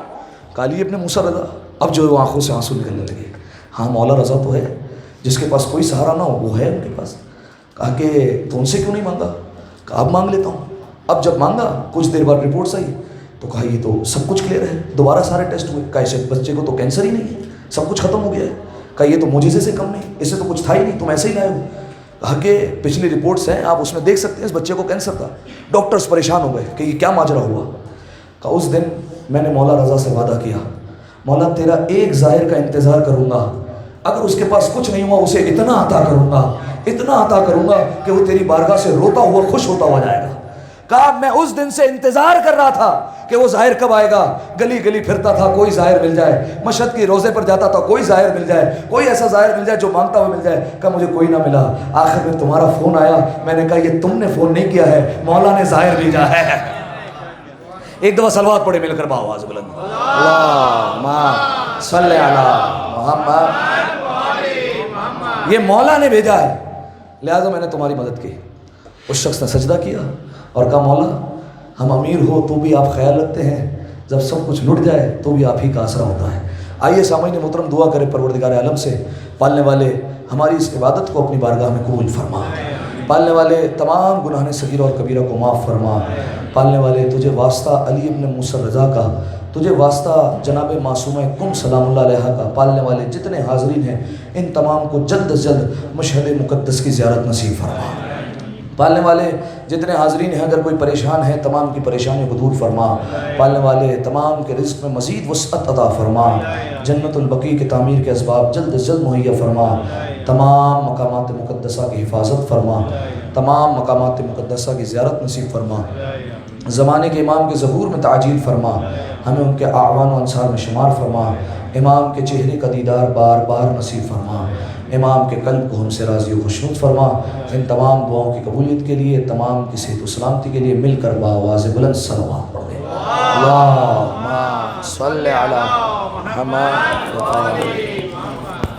کہا علی ابن موسیٰ رضا. اب جو ہے وہ آنکھوں سے آنسو نکلنے لگے. ہاں مولا رضا تو ہے, جس کے پاس کوئی سہارا نہ ہو وہ ہے ان کے پاس. کہا کہ تو ان سے کیوں نہیں مانگا؟ کہا اب مانگ لیتا ہوں. اب جب مانگا کچھ دیر بعد رپورٹس آئی تو کہا یہ تو سب کچھ کلیئر ہے. دوبارہ سارے ٹیسٹ ہوئے. کہا اسے بچے کو تو کینسر ہی نہیں ہے, سب کچھ ختم ہو گیا ہے. کہا یہ تو معجزے سے کم نہیں, اس سے تو کچھ تھا ہی نہیں, تم ایسے ہی لائے ہو. کہا کہ پچھلی رپورٹس ہیں, آپ اس میں دیکھ سکتے ہیں اس بچے کو کینسر تھا. ڈاکٹرز پریشان ہو گئے کہ یہ کیا ماجرا ہوا. کہا اس دن میں نے مولا رضا سے وعدہ کیا, مولا تیرا ایک ظاہر کا انتظار کروں گا, اگر اس کے پاس کچھ نہیں ہوا اسے اتنا عطا کروں گا, اتنا عطا کروں گا کہ وہ تیری بارگاہ سے روتا ہوا خوش ہوتا ہوا جائے گا. کہا میں اس دن سے انتظار کر رہا تھا کہ وہ ظاہر کب آئے گا. گلی گلی پھرتا تھا کوئی ظاہر مل جائے, مشہد کی روزے پر جاتا تھا کوئی ظاہر مل جائے, کوئی ایسا ظاہر مل جائے جو مانگتا ہوا مل جائے. کہا مجھے کوئی نہ ملا. آخر میں تمہارا فون آیا, میں نے کہا یہ تم نے فون نہیں کیا ہے, مولا نے ظاہر بھیجا ہے. ایک دفعہ صلوات پڑھے مل کر باواز بلند, اللہم صلی علی محمد. یہ مولا نے بھیجا ہے, لہذا میں نے تمہاری مدد کی. اس شخص نے سجدہ کیا اور کہا مولا ہم امیر ہو تو بھی آپ خیال رکھتے ہیں, جب سب کچھ لٹ جائے تو بھی آپ ہی کا آسرا ہوتا ہے. آئیے سامعین محترم دعا کرے پروردگار عالم سے پالنے والے ہماری اس عبادت کو اپنی بارگاہ میں قبول فرما، پالنے والے تمام گناہ صغیرہ اور کبیرہ کو معاف فرما، پالنے والے تجھے واسطہ علی ابن موسیٰ رضا کا، تجھے واسطہ جناب معصومہ کم سلام اللہ علیہ کا، پالنے والے جتنے حاضرین ہیں ان تمام کو جلد از جلد مشہد مقدس کی زیارت نصیب فرما، پالنے والے جتنے حاضرین ہیں اگر کوئی پریشان ہے تمام کی پریشانیوں کو دور فرما، پالنے والے تمام کے رزق میں مزید وسعت عطا فرما، جنت البقیع کے تعمیر کے اسباب جلد از جلد مہیا فرما، تمام مقامات مقدسہ کی حفاظت فرما، تمام مقامات مقدسہ کی زیارت نصیب فرما، زمانے کے امام کے ظہور میں تعجیل فرما، ہمیں ان کے اعوان و انصار میں شمار فرما، امام کے چہرے کا دیدار بار بار نصیب فرما، امام کے قلب کو ہم سے راضی و خوشنود فرما۔ ان تمام دعاؤں کی قبولیت کے لیے، تمام کی صحت و سلامتی کے لیے مل کر بآواز بلند صلوات پڑھ دیں۔ اللہم صلی علی محمد